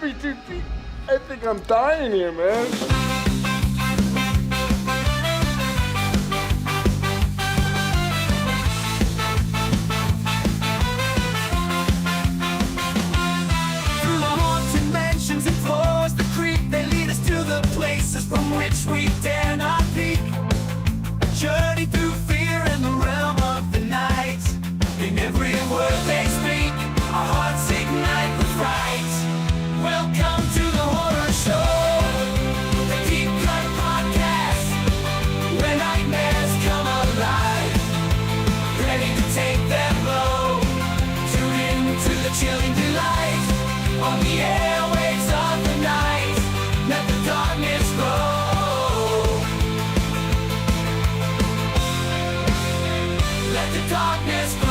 happy, dude. I think I'm dying here, man. Through the haunted mansions and floors, the creek, they lead us to the places from which we dare not peek. A journey through fear and the realm of the night. In every word they speak, our hearts ignite with fright. Welcome to the horror show, the Deep Cut Podcast, where nightmares come alive, ready to take their blow. Tune in to the chilling delight on the airwaves of the night. Let the darkness grow. Let the darkness grow.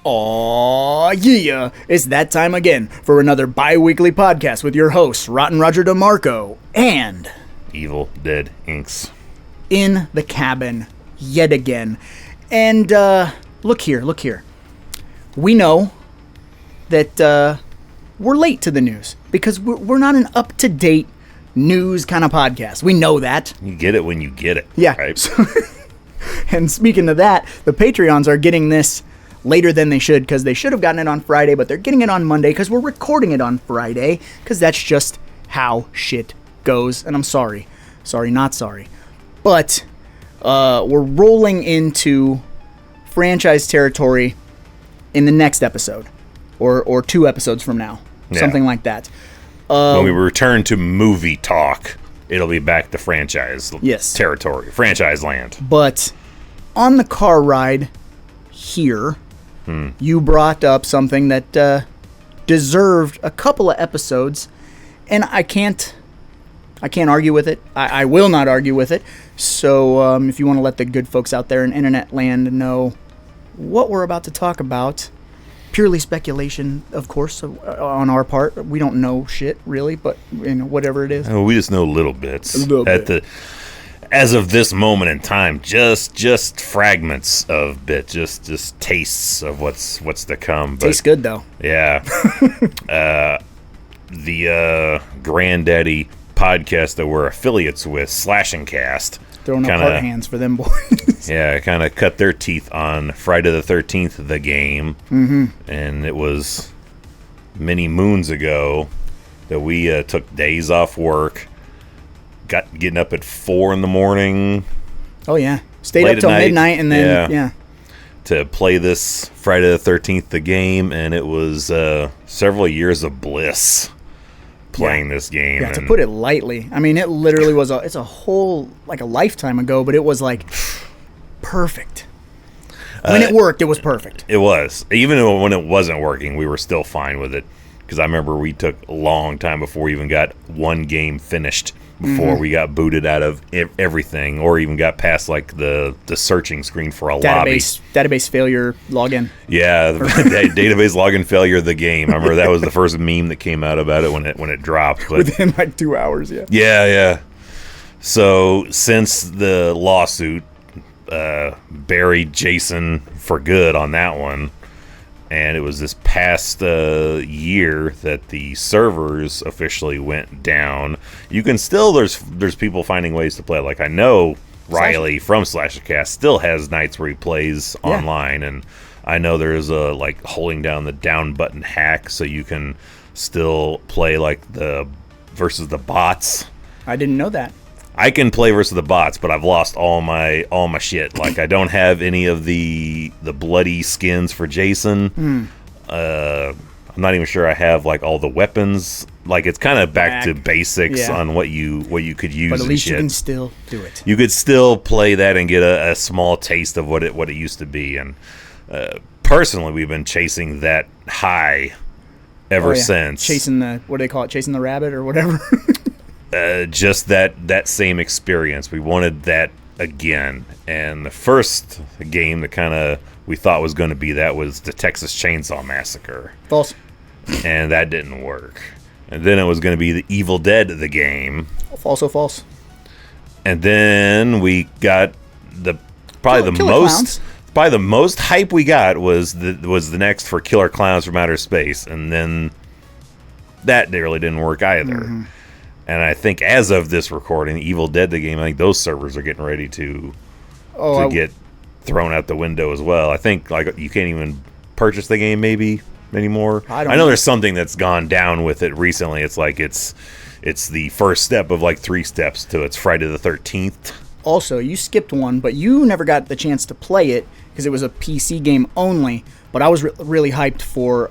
Aw, yeah! It's that time again for another bi-weekly podcast with your hosts, Rotten Roger DeMarco and Evil Dead Inks. In the cabin yet again. And look here. We know that we're late to the news because we're not an up-to-date news kind of podcast. We know that. You get it when you get it. Yeah. Right? So, and speaking of that, the Patreons are getting this later than they should because they should have gotten it on Friday, but they're getting it on Monday because we're recording it on Friday because that's just how shit goes. And I'm sorry. Sorry, not sorry. But we're rolling into franchise territory in the next episode or 2 episodes from now. Yeah. Something like that. When we return to movie talk, it'll be back to franchise territory, franchise land. But on the car ride here, you brought up something that deserved a couple of episodes, and I can't argue with it. I will not argue with it. So if you want to let the good folks out there in internet land know what we're about to talk about, purely speculation, of course, on our part. We don't know shit really, but whatever it is. Oh, we just know little bits. As of this moment in time, just fragments of bits, just tastes of what's to come. But, tastes good though. Yeah. The Granddaddy podcast that we're affiliates with, Slashing Cast, throwing up hard hands for them boys. Yeah, kind of cut their teeth on Friday the 13th, the game. Mm-hmm. And it was many moons ago that we took days off work, getting up at 4 in the morning. Oh, yeah. Stayed up till midnight and then, yeah. To play this Friday the 13th, the game, and it was several years of bliss playing this game. Yeah, to put it lightly. I mean, it literally was it's a whole, like a lifetime ago, but it was like perfect. When it worked, it was perfect. It was. Even when it wasn't working, we were still fine with it. Because I remember we took a long time before we even got one game finished, before we got booted out of everything, or even got past like the searching screen for a lobby. Database failure login. Yeah, the database login failure of the game. I remember that was the first meme that came out about it when it dropped. But within like 2 hours, yeah. Yeah. So since the lawsuit buried Jason for good on that one, and it was this past year that the servers officially went down. You can still, there's people finding ways to play. Like I know Riley from Slashcast still has nights where he plays online, and I know there's a like holding down the down button hack so you can still play like the versus the bots. I didn't know that. I can play versus the bots, but I've lost all my shit. Like I don't have any of the bloody skins for Jason. I'm not even sure I have like all the weapons. Like it's kind of back to basics on what you could use. But at least you can still do it. You could still play that and get a small taste of what it used to be. And personally, we've been chasing that high ever since. Chasing the, what do they call it? Chasing the rabbit or whatever. Just that same experience. We wanted that again. And the first game that kind of we thought was going to be that was the Texas Chainsaw Massacre. False. And that didn't work. And then it was going to be the Evil Dead, the game. Also false. And then we got probably Killer most Clowns. probably the most hype we got was the next for Killer Clowns from Outer Space, and then that really didn't work either. Mm-hmm. And I think as of this recording, Evil Dead the game, I think those servers are getting ready to get thrown out the window as well. I think like you can't even purchase the game maybe anymore. I know there's something that's gone down with it recently. It's like it's the first step of like 3 steps to it's Friday the 13th. Also, you skipped one, but you never got the chance to play it because it was a PC game only. But I was really hyped for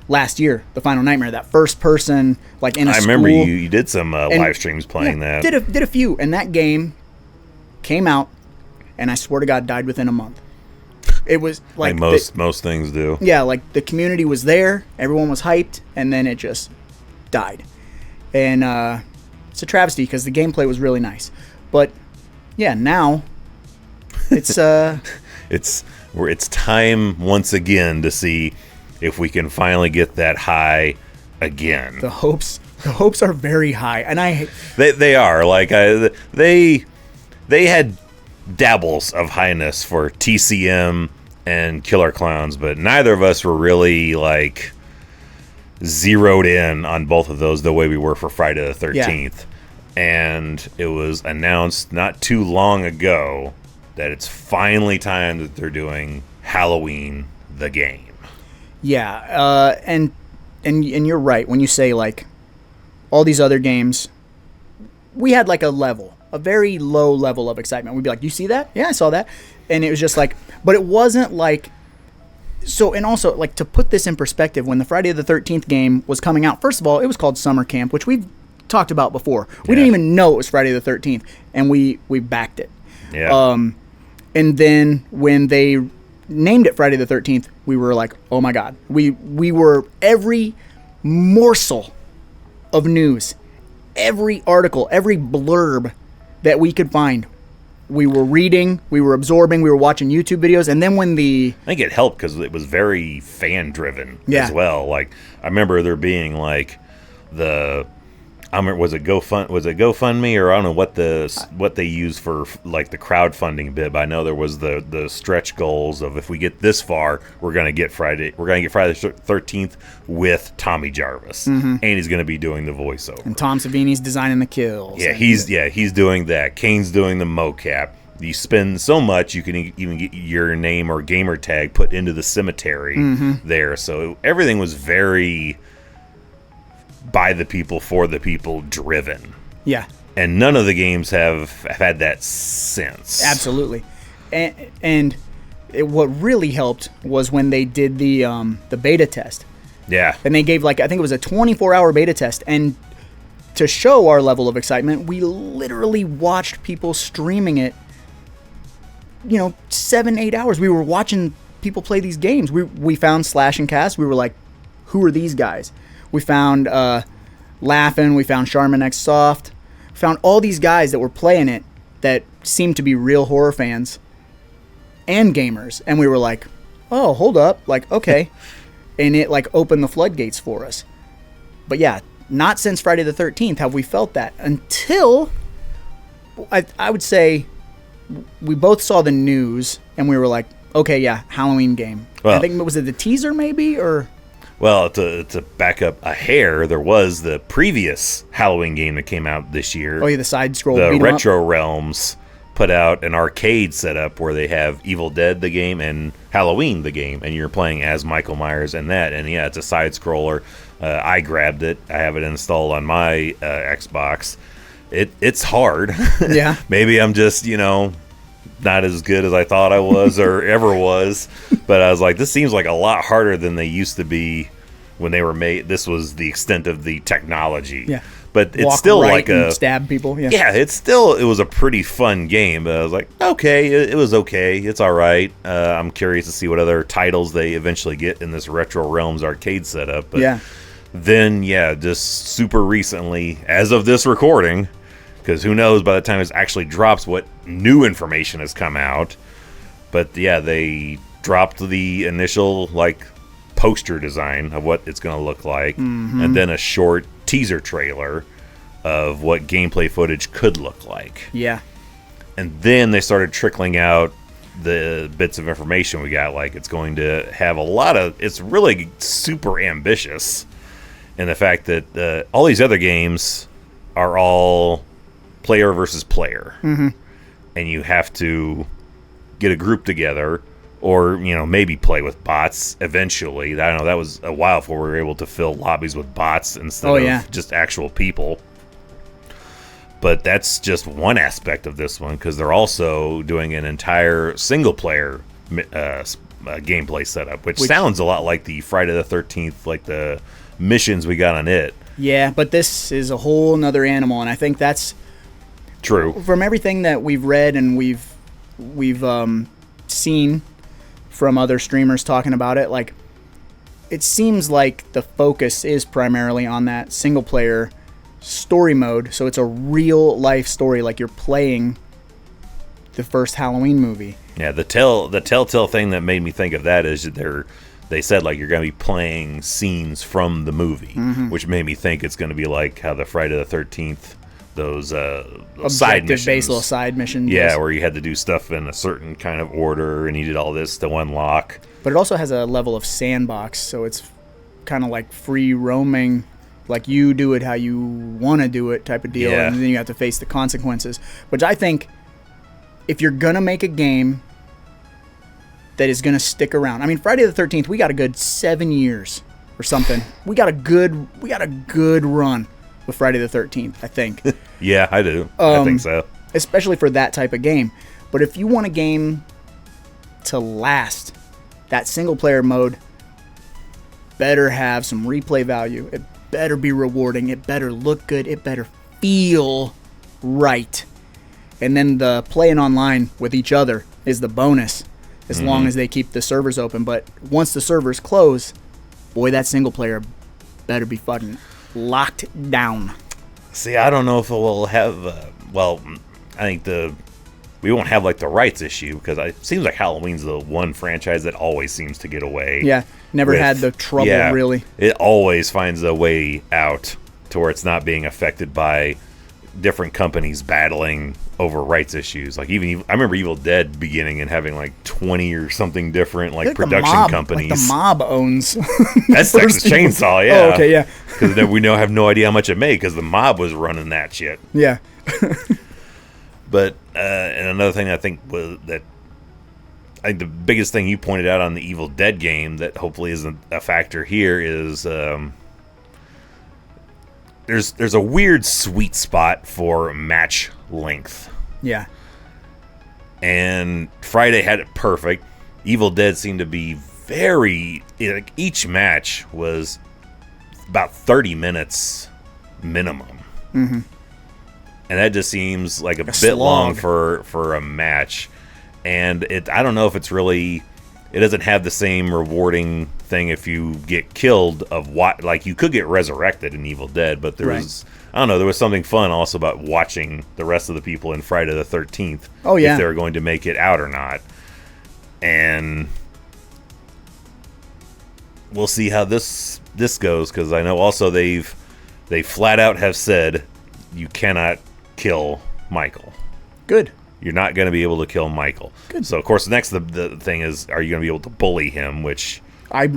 last year, the Final Nightmare, that first person, like in a school. I remember you did some live streams playing that. Did a few, and that game came out, and I swear to God, died within a month. It was like most things do. Yeah, like the community was there, everyone was hyped, and then it just died. And it's a travesty because the gameplay was really nice, but yeah, now it's it's time once again to see if we can finally get that high again. The hopes are very high, and they are like they had dabbles of highness for TCM and Killer Clowns, but neither of us were really like zeroed in on both of those the way we were for Friday the 13th. Yeah. And it was announced not too long ago that it's finally time that they're doing Halloween the game. Yeah, and you're right when you say like all these other games, we had like a very low level of excitement. We'd be like, "You see that? Yeah, I saw that," and it was just like, but it wasn't like. So, and also like to put this in perspective, when the Friday the 13th game was coming out, first of all, it was called Summer Camp, which we've talked about before. We didn't even know it was Friday the 13th, and we backed it. Yeah. And then when they named it Friday the 13th, we were like, oh my God. We were every morsel of news, every article, every blurb that we could find. We were reading, we were absorbing, we were watching YouTube videos, and then when I think it helped because it was very fan-driven as well. Like, I remember there being like was it GoFundMe or I don't know what they use for like the crowdfunding bit, but I know there was the stretch goals of if we get this far, we're gonna get Friday the 13th with Tommy Jarvis, and he's gonna be doing the voiceover. And Tom Savini's designing the kills. Yeah, he's doing that. Kane's doing the mocap. You spend so much, you can even get your name or gamer tag put into the cemetery there. So everything was very by the people, for the people, driven. Yeah. And none of the games have had that since. Absolutely. And what really helped was when they did the beta test. Yeah. And they gave I think it was a 24-hour beta test. And to show our level of excitement, we literally watched people streaming it, 7-8 hours. We were watching people play these games. We found Slash and Cast. We were like, who are these guys? We found Laugh-In, we found Charmin X Soft, found all these guys that were playing it that seemed to be real horror fans and gamers, and we were like, oh, hold up, like, okay. And it opened the floodgates for us. But yeah, not since Friday the 13th have we felt that until I would say we both saw the news and we were like, okay, yeah, Halloween game. Well, I think, was it the teaser maybe, or... Well, to back up a hair, there was the previous Halloween game that came out this year. Oh, yeah, the side-scroll. The Retro Realms put out an arcade setup where they have Evil Dead, the game, and Halloween, the game, and you're playing as Michael Myers in that. And yeah, it's a side-scroller. I grabbed it. I have it installed on my Xbox. It's hard. Yeah. Maybe I'm just, not as good as I thought I was or ever was, but I was like, this seems like a lot harder than they used to be when they were made. This was the extent of the technology. Yeah. But it's still right and stab people. Yeah. Yeah, it was a pretty fun game. But I was like, okay, it was okay. It's all right. I'm curious to see what other titles they eventually get in this Retro Realms arcade setup. But yeah. Then, just super recently, as of this recording, because who knows by the time it actually drops what new information has come out. But yeah, they dropped the initial poster design of what it's going to look like, and then a short teaser trailer of what gameplay footage could look like. Yeah. And then they started trickling out the bits of information we got. Like, it's going to have a lot of... It's really super ambitious in the fact that all these other games are all player versus player. Mm-hmm. And you have to get a group together or, maybe play with bots eventually. I don't know, that was a while before we were able to fill lobbies with bots instead of just actual people. But that's just one aspect of this one, because they're also doing an entire single-player gameplay setup, which sounds a lot like the Friday the 13th, like the missions we got on it. Yeah, but this is a whole nother animal, and I think that's true. From everything that we've read and we've seen from other streamers talking about it, like, it seems like the focus is primarily on that single-player story mode, so it's a real life story, like you're playing the first Halloween movie. Yeah, the telltale thing that made me think of that is that they said like you're going to be playing scenes from the movie, which made me think it's going to be like how the Friday the 13th, those side missions, based little side missions. Yeah, where you had to do stuff in a certain kind of order, and you did all this to unlock. But it also has a level of sandbox, so it's kind of like free roaming. Like, you do it how you want to do it type of deal, and then you have to face the consequences. Which I think, if you're going to make a game that is going to stick around... I mean, Friday the 13th, we got a good 7 years or something. We got a good run with Friday the 13th, I think. Yeah, I do. I think so. Especially for that type of game. But if you want a game to last, that single-player mode better have some replay value. It better be rewarding. It better look good. It better feel right. And then the playing online with each other is the bonus, as long as they keep the servers open. But once the servers close, boy, that single player better be fucking locked down. See, I don't know if we'll have... I think we won't have like the rights issue, because it seems like Halloween's the one franchise that always seems to get away. Yeah, never had the trouble, really. It always finds a way out to where it's not being affected by different companies battling over rights issues. Like, I remember Evil Dead beginning and having like 20 or something different like production companies. Like the mob owns. That's Texas Chainsaw, yeah. Oh, okay, yeah. Because we have no idea how much it made, because the mob was running that shit. Yeah. But and another thing I think the biggest thing you pointed out on the Evil Dead game that hopefully isn't a factor here is there's a weird sweet spot for match length. Yeah. And Friday had it perfect. Evil Dead seemed to be each match was about 30 minutes minimum. Mm-hmm. And that just seems like a bit slog. long for a match. And I don't know if it's really... It doesn't have the same rewarding thing if you get killed like, you could get resurrected in Evil Dead, but there was... I don't know, there was something fun also about watching the rest of the people in Friday the 13th. Oh, yeah. If they were going to make it out or not. And we'll see how this goes, because I know also they flat out have said you cannot kill Michael. Good. You're not going to be able to kill Michael. Good. So, of course, the thing is, are you going to be able to bully him, which I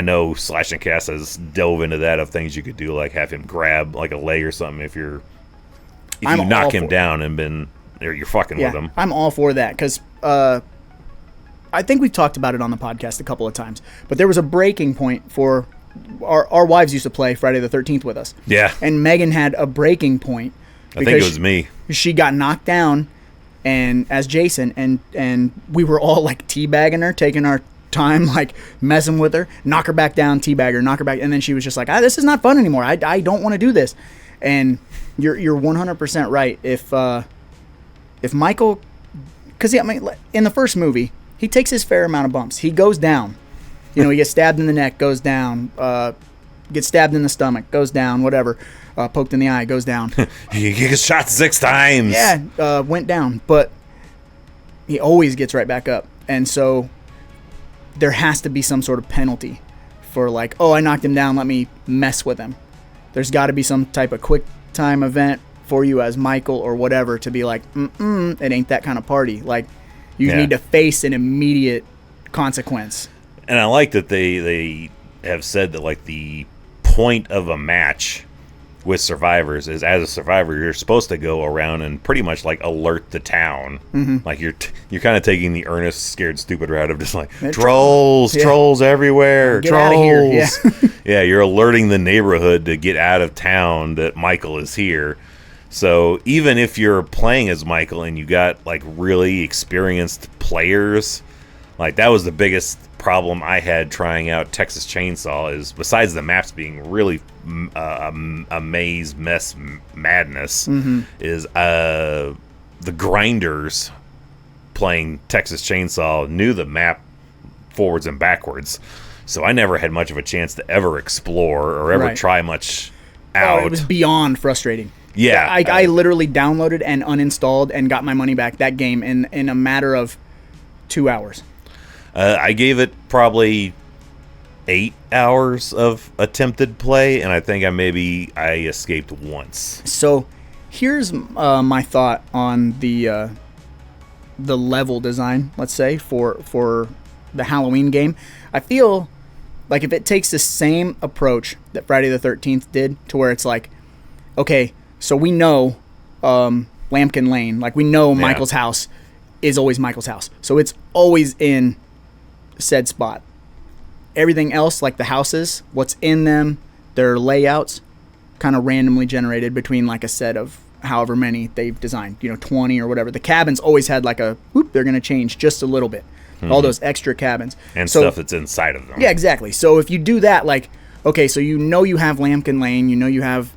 know Slash and Cast has dove into that, of things you could do, like have him grab like a leg or something if you knock him down and you're fucking with him. I'm all for that, because I think we've talked about it on the podcast a couple of times, but there was a breaking point for our wives used to play Friday the 13th with us. Yeah. And Megan had a breaking point. I think it was me. She got knocked down and as Jason, and we were all like teabagging her, taking our time, like messing with her, knock her back down, teabag her, knock her back, and then she was just like, this is not fun anymore. I don't want to do this. And you're 100% right. If Michael, because in the first movie, he takes his fair amount of bumps. He goes down. He gets stabbed in the neck, goes down. Gets stabbed in the stomach, goes down. Whatever. Poked in the eye, goes down. He gets shot 6 times. Yeah, went down, but he always gets right back up. And so there has to be some sort of penalty for like, I knocked him down, let me mess with him. There's got to be some type of quick time event for you as Michael or whatever to be like, it ain't that kind of party. Like, you Yeah. need to face an immediate consequence. And I like that they have said that, like, the point of a match with survivors is, as a survivor, you're supposed to go around and pretty much, like, alert the town. Like, you're kind of taking the earnest, scared, stupid route of just like, trolls, Yeah. trolls everywhere, Get trolls. outta here, yeah. Yeah, you're alerting the neighborhood to get out of town that Michael is here. So even if you're playing as Michael and you got, like, really experienced players, like, that was the biggest problem I had trying out Texas Chainsaw, is besides the maps being really a maze mess madness, is the grinders playing Texas Chainsaw knew the map forwards and backwards, so I never had much of a chance to ever explore or ever Right. try much Oh, out. it was beyond frustrating. Yeah, I literally downloaded and uninstalled and got my money back that game in a matter of 2 hours. I gave it probably 8 hours of attempted play, and I think I escaped once. So here's my thought on the level design, let's say, for the Halloween game. I feel like if it takes the same approach that Friday the 13th did, to where it's like, okay, so we know Lampkin Lane, like we know Michael's house is always Michael's house. So it's always in said spot. Everything else, like the houses, what's in them, their layouts, kind of randomly generated between like a set of however many they've designed, 20 or whatever. The cabins always had like a, they're going to change just a little bit. All those extra cabins. And stuff that's inside of them. Yeah, exactly. So if you do that, like, okay, so you have Lampkin Lane, you have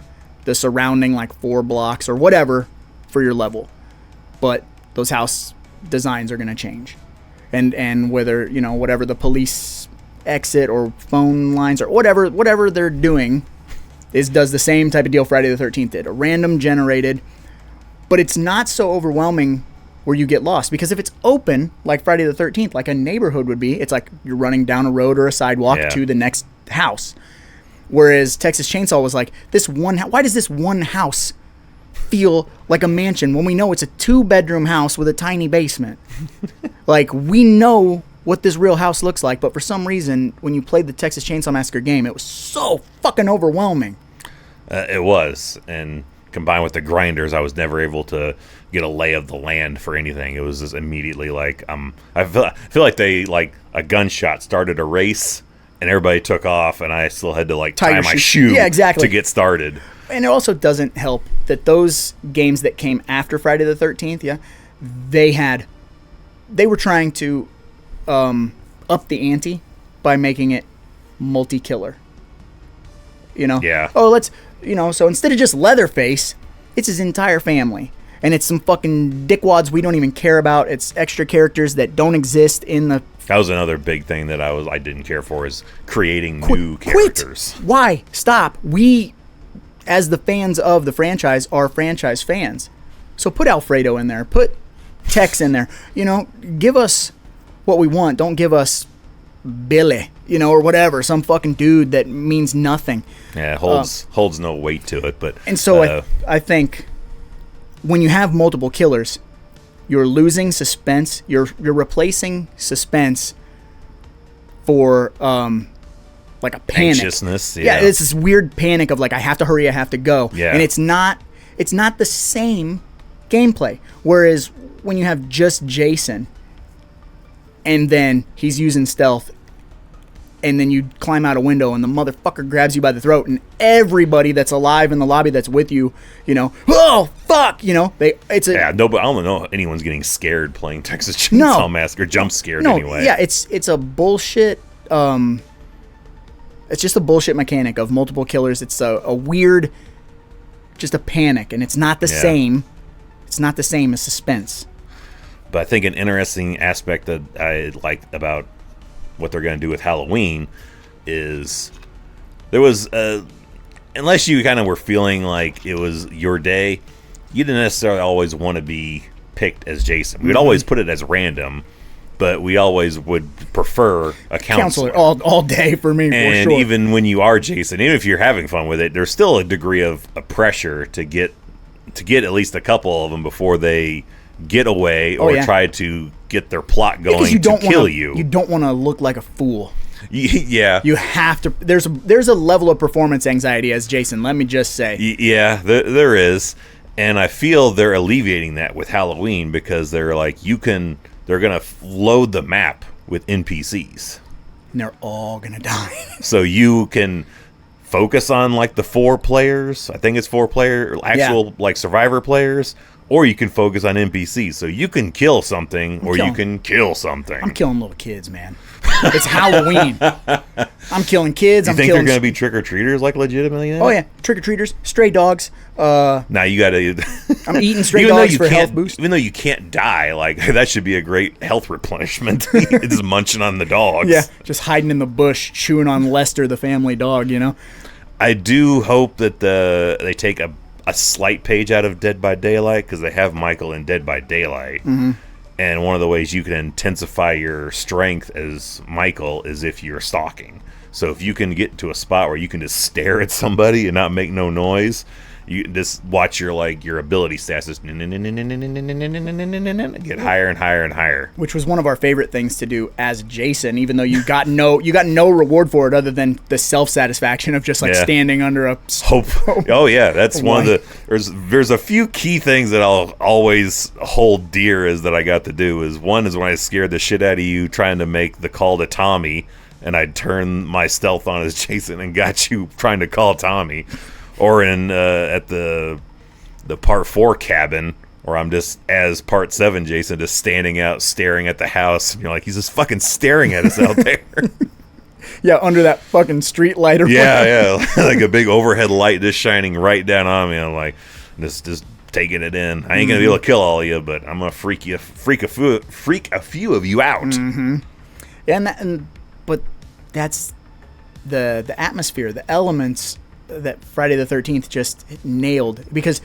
the surrounding like 4 blocks or whatever for your level. But those house designs are going to change. And whether, whatever the police exit or phone lines or whatever they're doing does the same type of deal Friday the 13th did. A random generated, but it's not so overwhelming where you get lost, because if it's open like Friday the 13th, like a neighborhood would be, it's like you're running down a road or a sidewalk to the next house. Whereas Texas Chainsaw was like, why does this one house feel like a mansion when we know it's a 2-bedroom house with a tiny basement? Like, we know what this real house looks like, but for some reason, when you played the Texas Chainsaw Massacre game, it was so fucking overwhelming. It was, and combined with the grinders, I was never able to get a lay of the land for anything. It was just immediately like, I feel like they, like, a gunshot started a race, and everybody took off, and I still had to, like, tie my shoe to get started. And it also doesn't help that those games that came after Friday the 13th, they were trying to up the ante by making it multi-killer. Yeah. Oh, so instead of just Leatherface, it's his entire family. And it's some fucking dickwads we don't even care about. It's extra characters that don't exist in the... That was another big thing that I didn't care for, is creating new characters. Quit! Why? Stop. We, as the fans of the franchise, are franchise fans. So put Alfredo in there. Put Tex in there. Give us what we want. Don't give us Billy, or whatever. Some fucking dude that means nothing. Yeah, holds no weight to it. But and so I think when you have multiple killers, you're losing suspense. You're replacing suspense for like a panic. Anxiousness. Yeah, it's this weird panic of like, I have to hurry, I have to go. Yeah. And it's not the same gameplay. Whereas when you have just Jason, and then he's using stealth, and then you climb out a window and the motherfucker grabs you by the throat, and everybody that's alive in the lobby that's with you, oh fuck, I don't know anyone's getting scared playing Texas Chainsaw Massacre, jump scared anyway. Yeah, it's a bullshit. It's just a bullshit mechanic of multiple killers. It's a weird, just a panic, and it's not the same. It's not the same as suspense. But I think an interesting aspect that I like about what they're going to do with Halloween is there was, unless you kind of were feeling like it was your day, you didn't necessarily always want to be picked as Jason. We'd always put it as random, but we always would prefer a counselor. all day for me, and for sure. even when you are Jason, even if you're having fun with it, there's still a degree of a pressure to get to get at least a couple of them before they get away or try to get their plot going to kill you. You don't want to look like a fool. Yeah. You have to. There's a level of performance anxiety as Jason, let me just say. Yeah, there is. And I feel they're alleviating that with Halloween because they're like, they're going to load the map with NPCs. And they're all going to die. So you can focus on like the 4 players. I think it's 4 player actual like survivor players. Or you can focus on NPCs. So you can kill something you can kill something. I'm killing little kids, man. It's Halloween. I'm killing kids. You think they're going to be trick-or-treaters, like, legitimately? Then? Oh, yeah. Trick-or-treaters. Stray dogs. Now you got to... I'm eating stray dogs for health boost. Even though you can't die, like, that should be a great health replenishment. Just munching on the dogs. Yeah, just hiding in the bush, chewing on Lester, the family dog, you know? I do hope that they take a slight page out of Dead by Daylight, because they have Michael in Dead by Daylight. Mm-hmm. And one of the ways you can intensify your strength as Michael is if you're stalking. So if you can get to a spot where you can just stare at somebody and not make no noise, you just watch your ability stats just get higher and higher and higher. Which was one of our favorite things to do as Jason, even though you got no reward for it other than the self-satisfaction of just like standing under a hope. Oh yeah, that's one of the there's a few key things that I'll always hold dear is that I got to do is one is when I scared the shit out of you trying to make the call to Tommy and I'd turn my stealth on as Jason and got you trying to call Tommy. Or in at the part 4 cabin, where I'm just as part 7 Jason, just standing out staring at the house. And you're like, he's just fucking staring at us out there. Yeah, under that fucking street light. Yeah, like a big overhead light just shining right down on me. I'm like, just taking it in. I ain't gonna be able to kill all of you, but I'm gonna freak a few of you out. Mm-hmm. But that's the atmosphere, the elements that Friday the 13th just nailed, because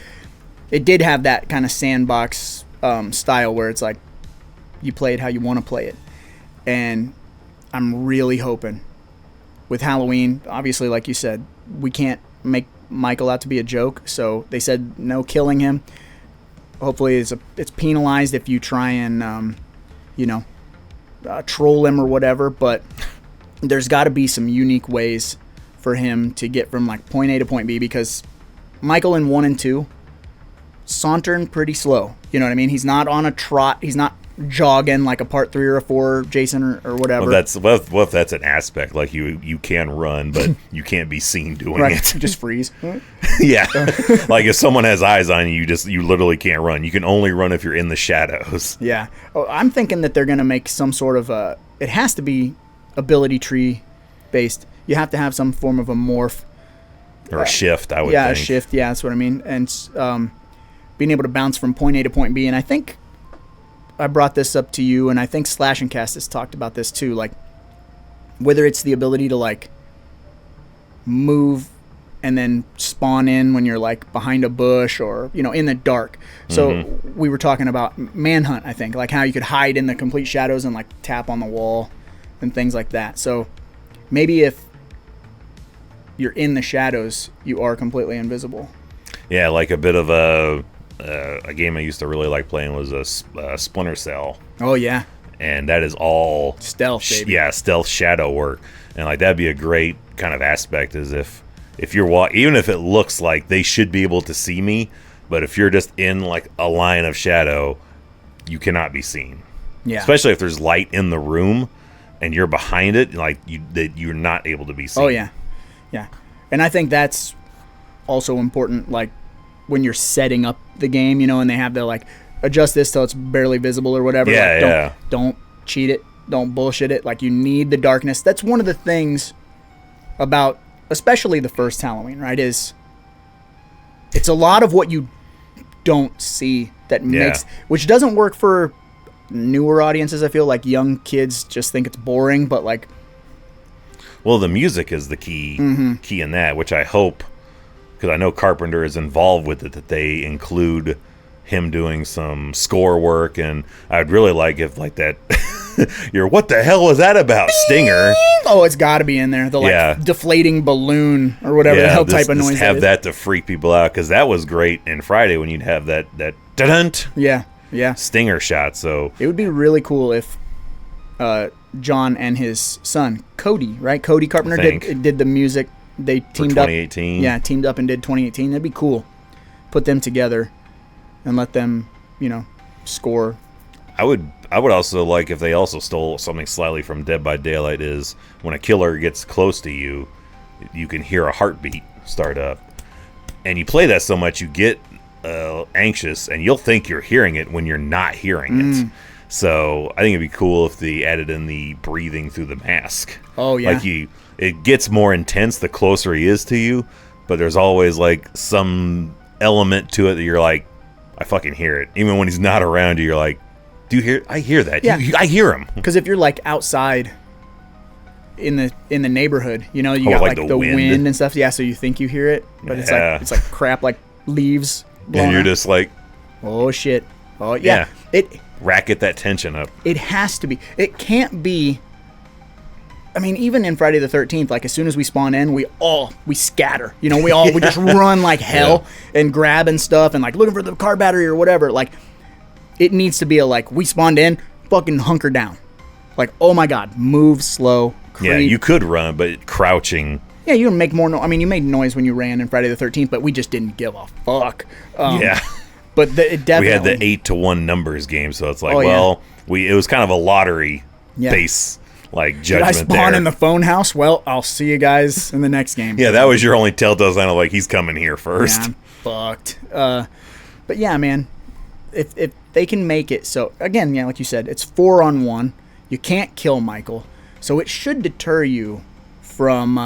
it did have that kind of sandbox style where it's like you play it how you want to play it. And I'm really hoping with Halloween, obviously, like you said, we can't make Michael out to be a joke, so they said no killing him. Hopefully it's penalized if you try and troll him or whatever, but there's got to be some unique ways for him to get from like point A to point B, because Michael in 1 and 2 sauntering pretty slow. You know what I mean? He's not on a trot. He's not jogging like a part 3 or a 4 Jason or whatever. Well, if that's an aspect, like you can run, but you can't be seen doing it. You just freeze. Yeah. Like if someone has eyes on you, you literally can't run. You can only run if you're in the shadows. Yeah. Oh, I'm thinking that they're going to make some sort of it has to be ability tree based. You have to have some form of a morph. Or a shift, I would think. Yeah, a shift. Yeah, that's what I mean. And being able to bounce from point A to point B. And I think I brought this up to you, and I think Slash and Cast has talked about this too. Like, whether it's the ability to, like, move and then spawn in when you're, like, behind a bush or, in the dark. So we were talking about Manhunt, I think. Like, how you could hide in the complete shadows and, like, tap on the wall and things like that. So maybe if you're in the shadows, you are completely invisible. Yeah, like a bit of a game I used to really like playing was a Splinter Cell. Oh yeah, and that is all stealth, baby. Yeah, stealth shadow work, and like that'd be a great kind of aspect. Is if you're even if it looks like they should be able to see me, but if you're just in like a line of shadow, you cannot be seen. Yeah, especially if there's light in the room and you're behind it, like you're not able to be seen. Oh yeah. Yeah, and I think that's also important, like when you're setting up the game, and they have the like adjust this till it's barely visible or whatever. Yeah, like, don't cheat it, don't bullshit it. Like you need the darkness. That's one of the things about, especially the first Halloween, right? Is it's a lot of what you don't see that makes, which doesn't work for newer audiences. I feel like young kids just think it's boring, but like. Well, the music is the key in that, which I hope, because I know Carpenter is involved with it, that they include him doing some score work, and I'd really like if like that your what the hell was that about stinger. Oh, it's got to be in there. The deflating balloon or whatever the hell type of noise. Have that to freak people out, because that was great in Friday when you'd have that dun-dun stinger shot. So it would be really cool if John and his son Cody, right? Cody Carpenter did the music. They teamed up. 2018. Yeah, teamed up and did 2018. That'd be cool. Put them together and let them, score. I would also like if they also stole something slightly from Dead by Daylight, is when a killer gets close to you, you can hear a heartbeat start up. And you play that so much, you get anxious, and you'll think you're hearing it when you're not hearing it. So I think it'd be cool if they added in the breathing through the mask. Oh, yeah. Like it gets more intense the closer he is to you, but there's always like some element to it that you're like, I fucking hear it. Even when he's not around you, you're like, do you hear? I hear that. Yeah. I hear him. Because if you're like outside in the neighborhood, you got like the wind and stuff. Yeah, so you think you hear it, but it's like crap, like leaves blowing. And you're out. Just like, oh shit. Oh yeah. It racket that tension up. It has to be. It can't be. I mean, even in Friday the 13th, like as soon as we spawn in, we scatter. We just run like hell and grabbing stuff and like looking for the car battery or whatever. Like, it needs to be we spawned in, fucking hunker down. Like, oh my god, move slow. Creep. Yeah, you could run, but crouching. Yeah, you can make more noise. I mean, you made noise when you ran in Friday the 13th, but we just didn't give a fuck. But it definitely. We had the 8-1 numbers game, so it's like, it was kind of a lottery base. Like judgment. Did I spawn in the phone house? Well, I'll see you guys in the next game. Yeah, that was your only telltale sign of like he's coming here first. Yeah, I'm fucked. But yeah, man, if they can make it so again, like you said, it's 4-on-1. You can't kill Michael, so it should deter you from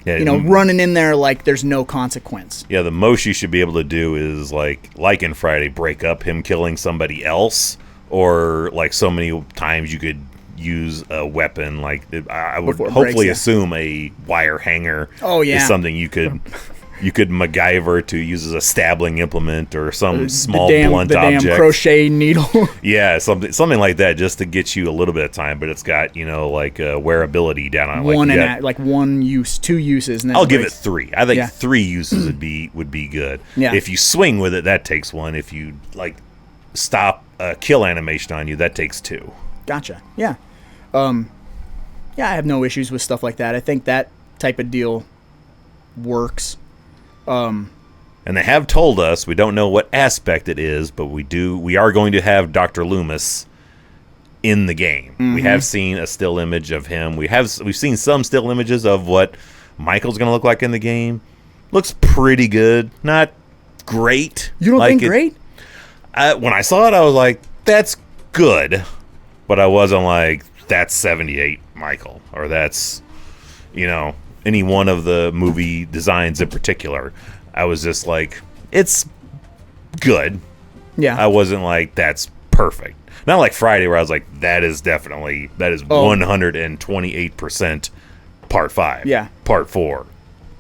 running in there like there's no consequence. Yeah, the most you should be able to do is like in Friday, break up him killing somebody else, or like so many times you could use a weapon like I would hopefully assume a wire hanger is something you could MacGyver to use as a stabbling implement or some small blunt object. Damn crochet needle. Yeah, something like that, just to get you a little bit of time, but it's got like wearability down on one use, 2 uses, and then I'll give it 3. I think 3 uses would be good. Yeah. If you swing with it, that takes 1. If you stop a kill animation on you, that takes 2. Gotcha. Yeah. I have no issues with stuff like that. I think that type of deal works. And they have told us, we don't know what aspect it is, but we are going to have Dr. Loomis in the game. Mm-hmm. We have seen a still image of him. We've seen some still images of what Michael's going to look like in the game. Looks pretty good. Not great. You don't think great? When I saw it, I was like, that's good. But I wasn't like, that's 78 Michael, or that's, any one of the movie designs in particular. I was just like, it's good. Yeah. I wasn't like, that's perfect. Not like Friday where I was like, that is 128% part 5. Yeah. Part 4.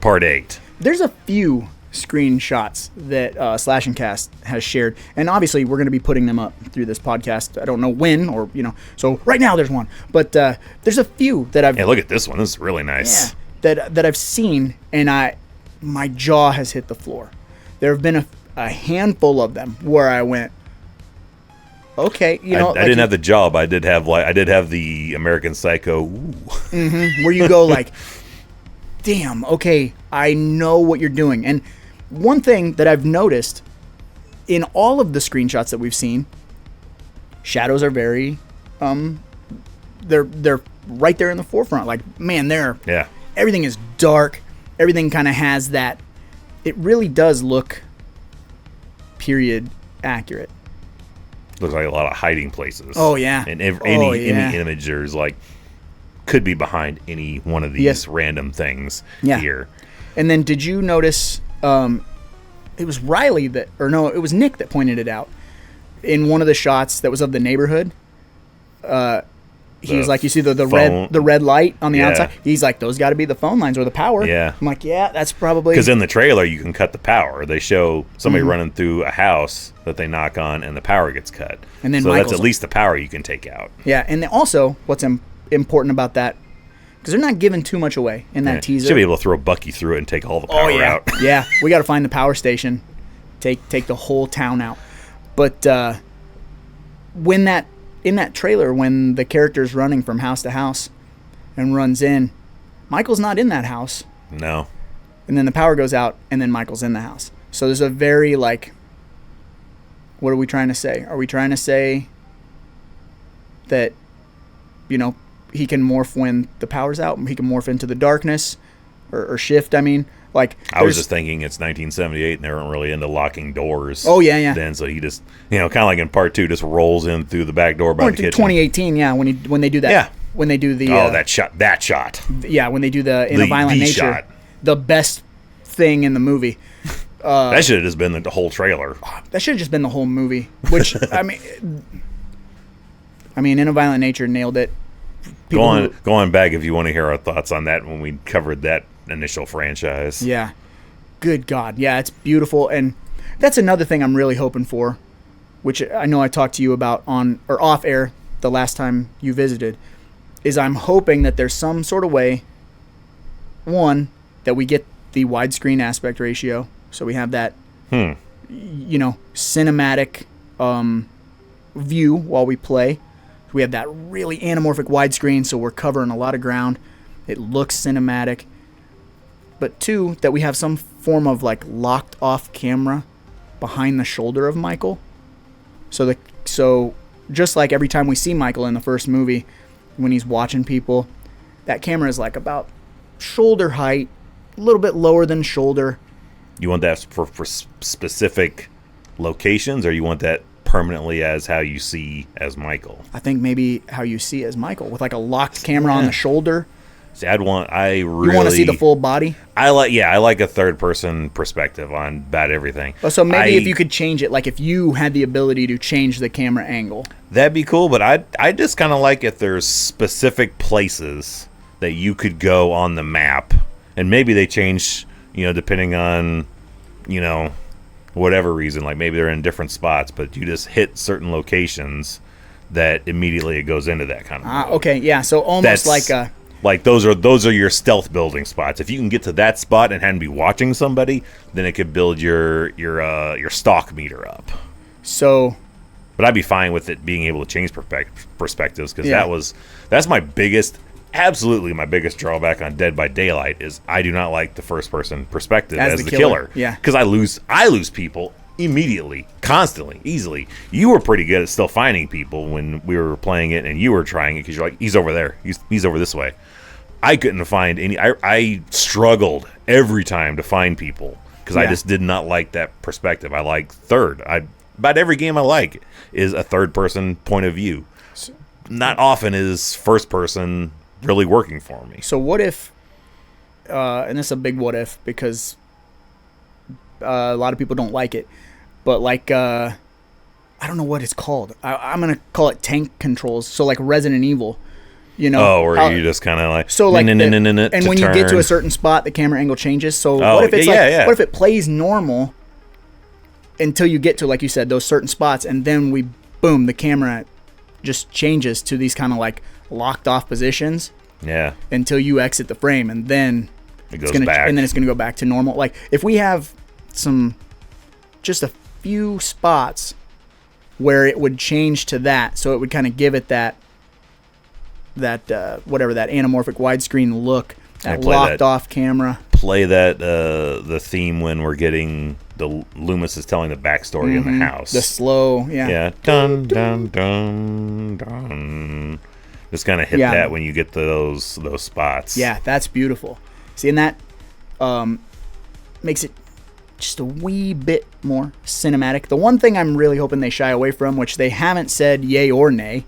Part 8. There's a few screenshots that Slash and Cast has shared, and obviously we're going to be putting them up through this podcast. I don't know when, or so right now there's one, but there's a few that I've look at this one. This is really nice. Yeah, that I've seen, and my jaw has hit the floor. There have been a handful of them where I went, okay, I didn't have the jaw, but I did have the American Psycho. Ooh. Mm-hmm, where you go like, damn, okay, I know what you're doing. And one thing that I've noticed in all of the screenshots that we've seen, shadows are very, they're right there in the forefront. Like, man, everything is dark. Everything kind of has that. It really does look period accurate. Looks like a lot of hiding places. Oh yeah. And any image there's could be behind any one of these random things here. And then did you notice it was Riley it was Nick that pointed it out in one of the shots that was of the neighborhood. he was like, you see the phone. red light on the Yeah. outside? He's like, those got to be the phone lines or the power. Yeah. I'm like, yeah, that's probably... Because in the trailer, you can cut the power. They show somebody Mm-hmm. running through a house that they knock on, and the power gets cut. And then so Michael's- that's at least the power you can take out. Yeah, and then also, what's important about that, because they're not giving too much away in that Yeah. teaser. Should be able to throw Bucky through it and take all the power Oh yeah, out. yeah. We got to find the power station, take the whole town out. But in that trailer, when the character's running from house to house and runs in, Michael's not in that house, No. and then the power goes out, and then Michael's in the house. So there's a very like, what are we trying to say? Are we trying to say that, he can morph when the power's out? He can morph into the darkness, or shift. I mean, like I was there's- just thinking it's 1978 and they weren't really into locking doors. Oh, yeah. Then so he just, kind of like in part 2, just rolls in through the back door by Or the kitchen. 2018, yeah, when they do that. Yeah. When they do the That shot. yeah, when they do the in a The- violent the nature, shot. the best thing in the movie. That should have just been the whole trailer. That should have just been the whole movie. Which I mean, in a violent nature nailed it. People Go on back if you want to hear our thoughts on that when we covered that initial franchise. Yeah. Good God. Yeah, it's beautiful. And that's another thing I'm really hoping for, which I know I talked to you about on or off air the last time you visited, is I'm hoping that there's some sort of way, one, that we get the widescreen aspect ratio. So we have that, cinematic view while we play. We have that really anamorphic widescreen, so we're covering a lot of ground. It looks cinematic. But two, that we have some form of like locked off camera behind the shoulder of Michael. So just like every time we see Michael in the first movie, when he's watching people, that camera is like about shoulder height, a little bit lower than shoulder. You want that for specific locations, or you want that permanently as how you see as Michael? I think maybe how you see as Michael, with like a locked camera on the shoulder. See, you want to see the full body? I like a third person perspective on about everything. So maybe if you could change it, like if you had the ability to change the camera angle. That'd be cool, but I just kind of like if there's specific places that you could go on the map, and maybe they change, depending on, whatever reason. Like maybe they're in different spots, but you just hit certain locations that immediately it goes into that kind of mode. Okay, yeah. So almost like those are your stealth building spots. If you can get to that spot and hadn't be watching somebody, then it could build your stock meter up. So, but I'd be fine with it being able to change perspectives, because Yeah. that's absolutely my biggest drawback on Dead by Daylight is I do not like the first person perspective as the killer. Yeah, because I lose people immediately, constantly, easily. You were pretty good at still finding people when we were playing it, and you were trying it because you're like, he's over there, he's over this way. I couldn't find any. I struggled every time to find people because I just did not like that perspective. I like third. About every game I like is a third person point of view. Not often is first person really working for me. So what if, and this is a big what if because a lot of people don't like it, but like I don't know what it's called. I'm gonna call it tank controls. So like Resident Evil. Or you just kind of like so like and when you get to a certain spot, the camera angle changes. So what if it's what if it plays normal until you get to, like you said, those certain spots, and then the camera just changes to these kind of like locked off positions. Yeah. Until you exit the frame, and then it goes back, and then it's gonna go back to normal. Like if we have just a few spots where it would change to that, so it would kind of give it that whatever, that anamorphic widescreen look, that locked off camera. Play that the theme when we're getting Loomis is telling the backstory in the house. The slow, yeah, dun dun dun dun. Just kind of hit that when you get to those spots. Yeah, that's beautiful. See, and that makes it just a wee bit more cinematic. The one thing I'm really hoping they shy away from, which they haven't said yay or nay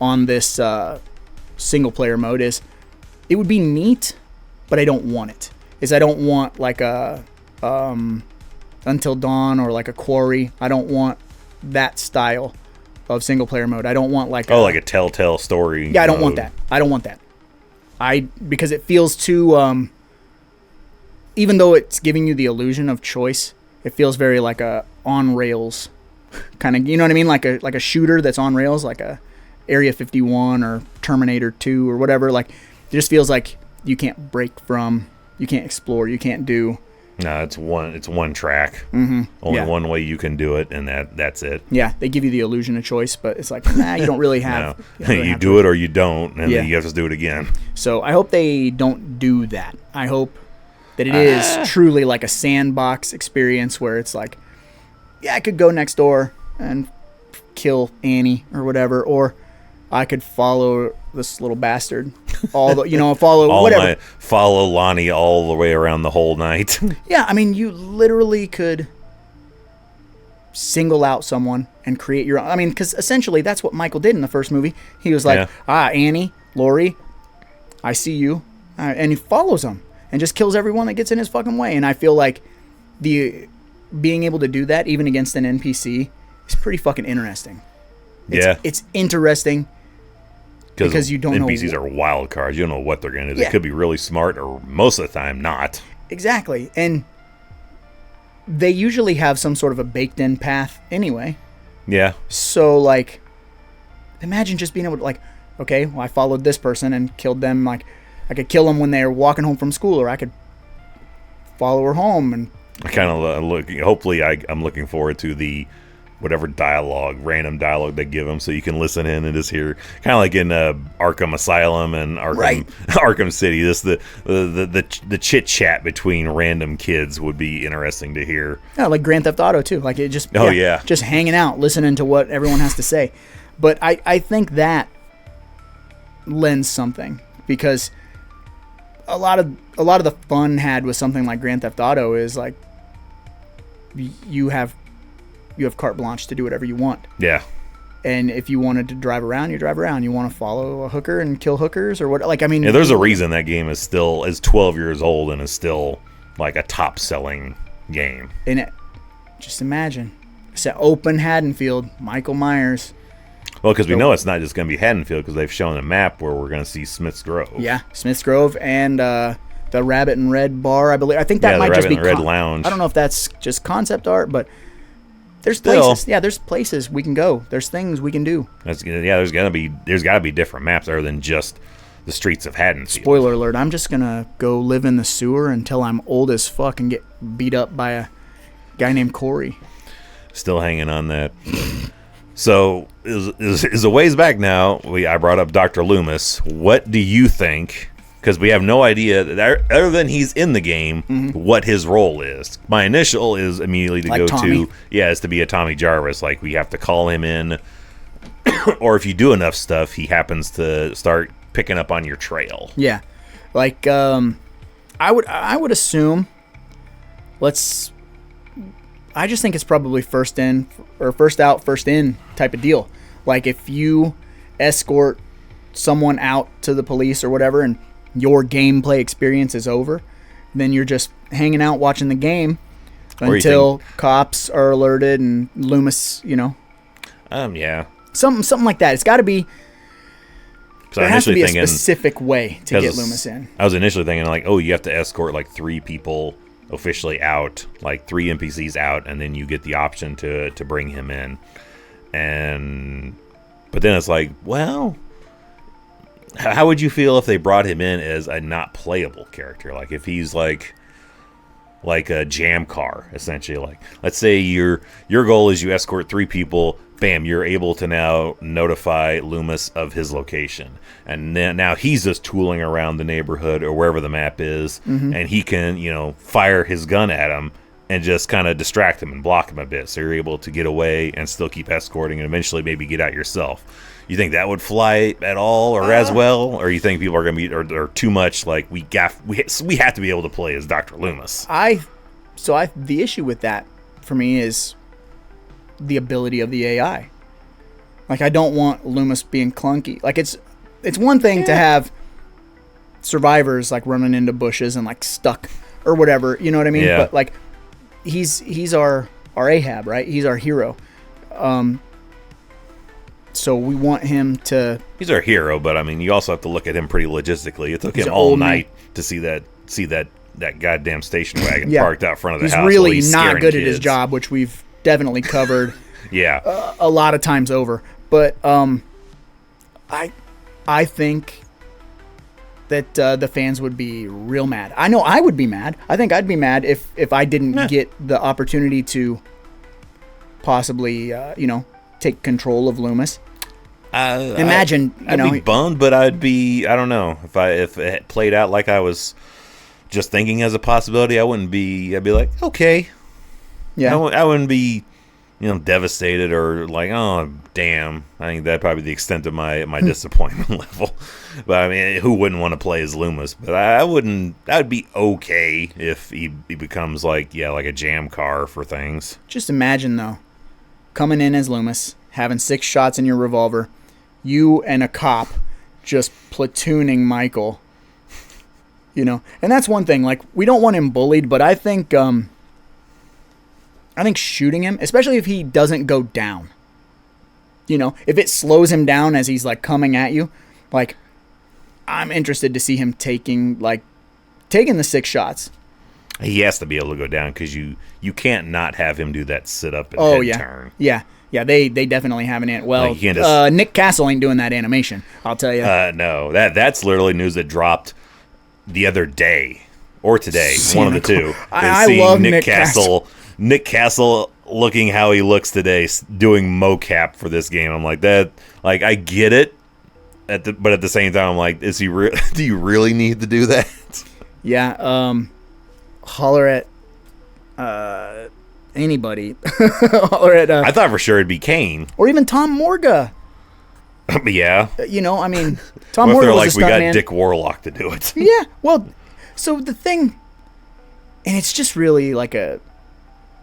on this single player mode, is it would be neat, but I don't want it. I don't want like a Until Dawn or like a Quarry. I don't want that style single player mode. I don't want like like a telltale story. Yeah, I don't want that. I don't want that. Because it feels too even though it's giving you the illusion of choice, it feels very like a on rails kind of, you know what I mean? Like a shooter that's on rails, like a Area 51 or Terminator 2 or whatever. Like it just feels like you can't break from, you can't explore, you can't do. No, it's one track. Mm-hmm. Only one way you can do it, and that's it. Yeah, they give you the illusion of choice, but it's like, nah, you don't really have. No. You do it or you don't, and then you have to do it again. So I hope they don't do that. I hope that it is truly like a sandbox experience where it's like, yeah, I could go next door and kill Annie or whatever, or I could follow this little bastard. Follow Lonnie all the way around the whole night. Yeah, I mean, you literally could single out someone and create your own. I mean, because essentially that's what Michael did in the first movie. He was like, Annie, Lori, I see you. And he follows them and just kills everyone that gets in his fucking way. And I feel like being able to do that, even against an NPC, is pretty fucking interesting. It's interesting. Because you don't know. NPCs are wild cards. You don't know what they're going to do. They could be really smart, or most of the time not. Exactly. And they usually have some sort of a baked-in path anyway. Yeah. So, like, imagine just being able to, like, okay, well, I followed this person and killed them. Like, I could kill them when they're walking home from school, or I could follow her home. And I kind of hopefully I'm looking forward to the whatever random dialogue they give them, so you can listen in and just hear, kind of like in Arkham Asylum and Arkham City. The chit chat between random kids would be interesting to hear. Yeah, like Grand Theft Auto too. Like it just just hanging out, listening to what everyone has to say. But I think that lends something, because a lot of the fun had with something like Grand Theft Auto is like you have carte blanche to do whatever you want. Yeah. And if you wanted to drive around, you drive around. You want to follow a hooker and kill hookers or what? Like, I mean, there's a reason that game is 12 years old and is still like a top selling game. And just imagine, it's an open Haddonfield, Michael Myers. Well, because we know it's not just going to be Haddonfield, because they've shown a map where we're going to see Smith's Grove. Yeah, Smith's Grove and the Rabbit and Red Bar, I believe. I think that might just be Red Lounge. I don't know if that's just concept art, but there's places. Yeah, there's places we can go. There's things we can do. There's got to be different maps other than just the streets of Haddonfield. Spoiler alert, I'm just going to go live in the sewer until I'm old as fuck and get beat up by a guy named Corey. Still hanging on that. So, is a ways back now, I brought up Dr. Loomis. What do you think? Because we have no idea, other than he's in the game, what his role is. My initial is immediately to go Tommy. Is to be a Tommy Jarvis. Like, we have to call him in, or if you do enough stuff, he happens to start picking up on your trail. Yeah, like I would assume. I just think it's probably first in or first out, first in type of deal. Like if you escort someone out to the police or whatever, and your gameplay experience is over, then you're just hanging out watching the game until cops are alerted and Loomis, Yeah. Something like that. It's got to be. There has to be a specific way to get Loomis in. I was initially thinking like, you have to escort like 3 people officially out, like 3 NPCs out, and then you get the option to bring him in. But then it's like, well, how would you feel if they brought him in as a not playable character? Like if he's like a jam car, essentially. Like let's say your goal is you escort 3 people. Bam, you're able to now notify Loomis of his location. And then now he's just tooling around the neighborhood or wherever the map is, and he can, fire his gun at him and just kind of distract him and block him a bit. So you're able to get away and still keep escorting and eventually maybe get out yourself. You think that would fly at all or as well? Or you think people are going to be or too much like we have to be able to play as Dr. Loomis? The issue with that for me is the ability of the AI. Like I don't want Loomis being clunky. Like it's one thing to have survivors like running into bushes and like stuck or whatever, you know what I mean? Yeah. But like he's our Ahab, right? He's our hero. So we want him to. He's our hero, but I mean, you also have to look at him pretty logistically. It took He's him an all old night to see that goddamn station wagon Yeah. parked out front of the He's house. really while he's not scaring good at his kids. job, which we've definitely covered Yeah. a lot of times over. But I think that the fans would be real mad. I know I would be mad. I think I'd be mad if I didn't get the opportunity to possibly, take control of Loomis. Imagine, I'd be bummed, but I don't know. If it played out like I was just thinking as a possibility, I'd be like, okay. Yeah. I wouldn't be, devastated or like, oh, damn. I think that'd probably be the extent of my disappointment level. But I mean, who wouldn't want to play as Loomis? But I would be okay if he becomes like a jam car for things. Just imagine, though, coming in as Loomis, having 6 shots in your revolver, you and a cop just platooning Michael. And that's one thing. Like, we don't want him bullied, but I think shooting him, especially if he doesn't go down, if it slows him down as he's like coming at you, like, I'm interested to see him taking the 6 shots. He has to be able to go down because you can't not have him do that sit up and head turn. Yeah, they definitely have an well. Like, you can't Nick Castle ain't doing that animation. I'll tell you. No, that's literally news that dropped the other day or today, one of the two. I love Nick Castle. Nick Castle looking how he looks today, doing mocap for this game. I'm like that. Like, I get it, but at the same time, I'm like, is he? Do you really need to do that? Yeah. Holler at anybody. Holler at. I thought for sure it'd be Kane or even Tom Morga. Yeah. I mean, Tom What if Morga they're was like, a we got stuntman. Dick Warlock to do it? Yeah. Well, so the thing, and it's just really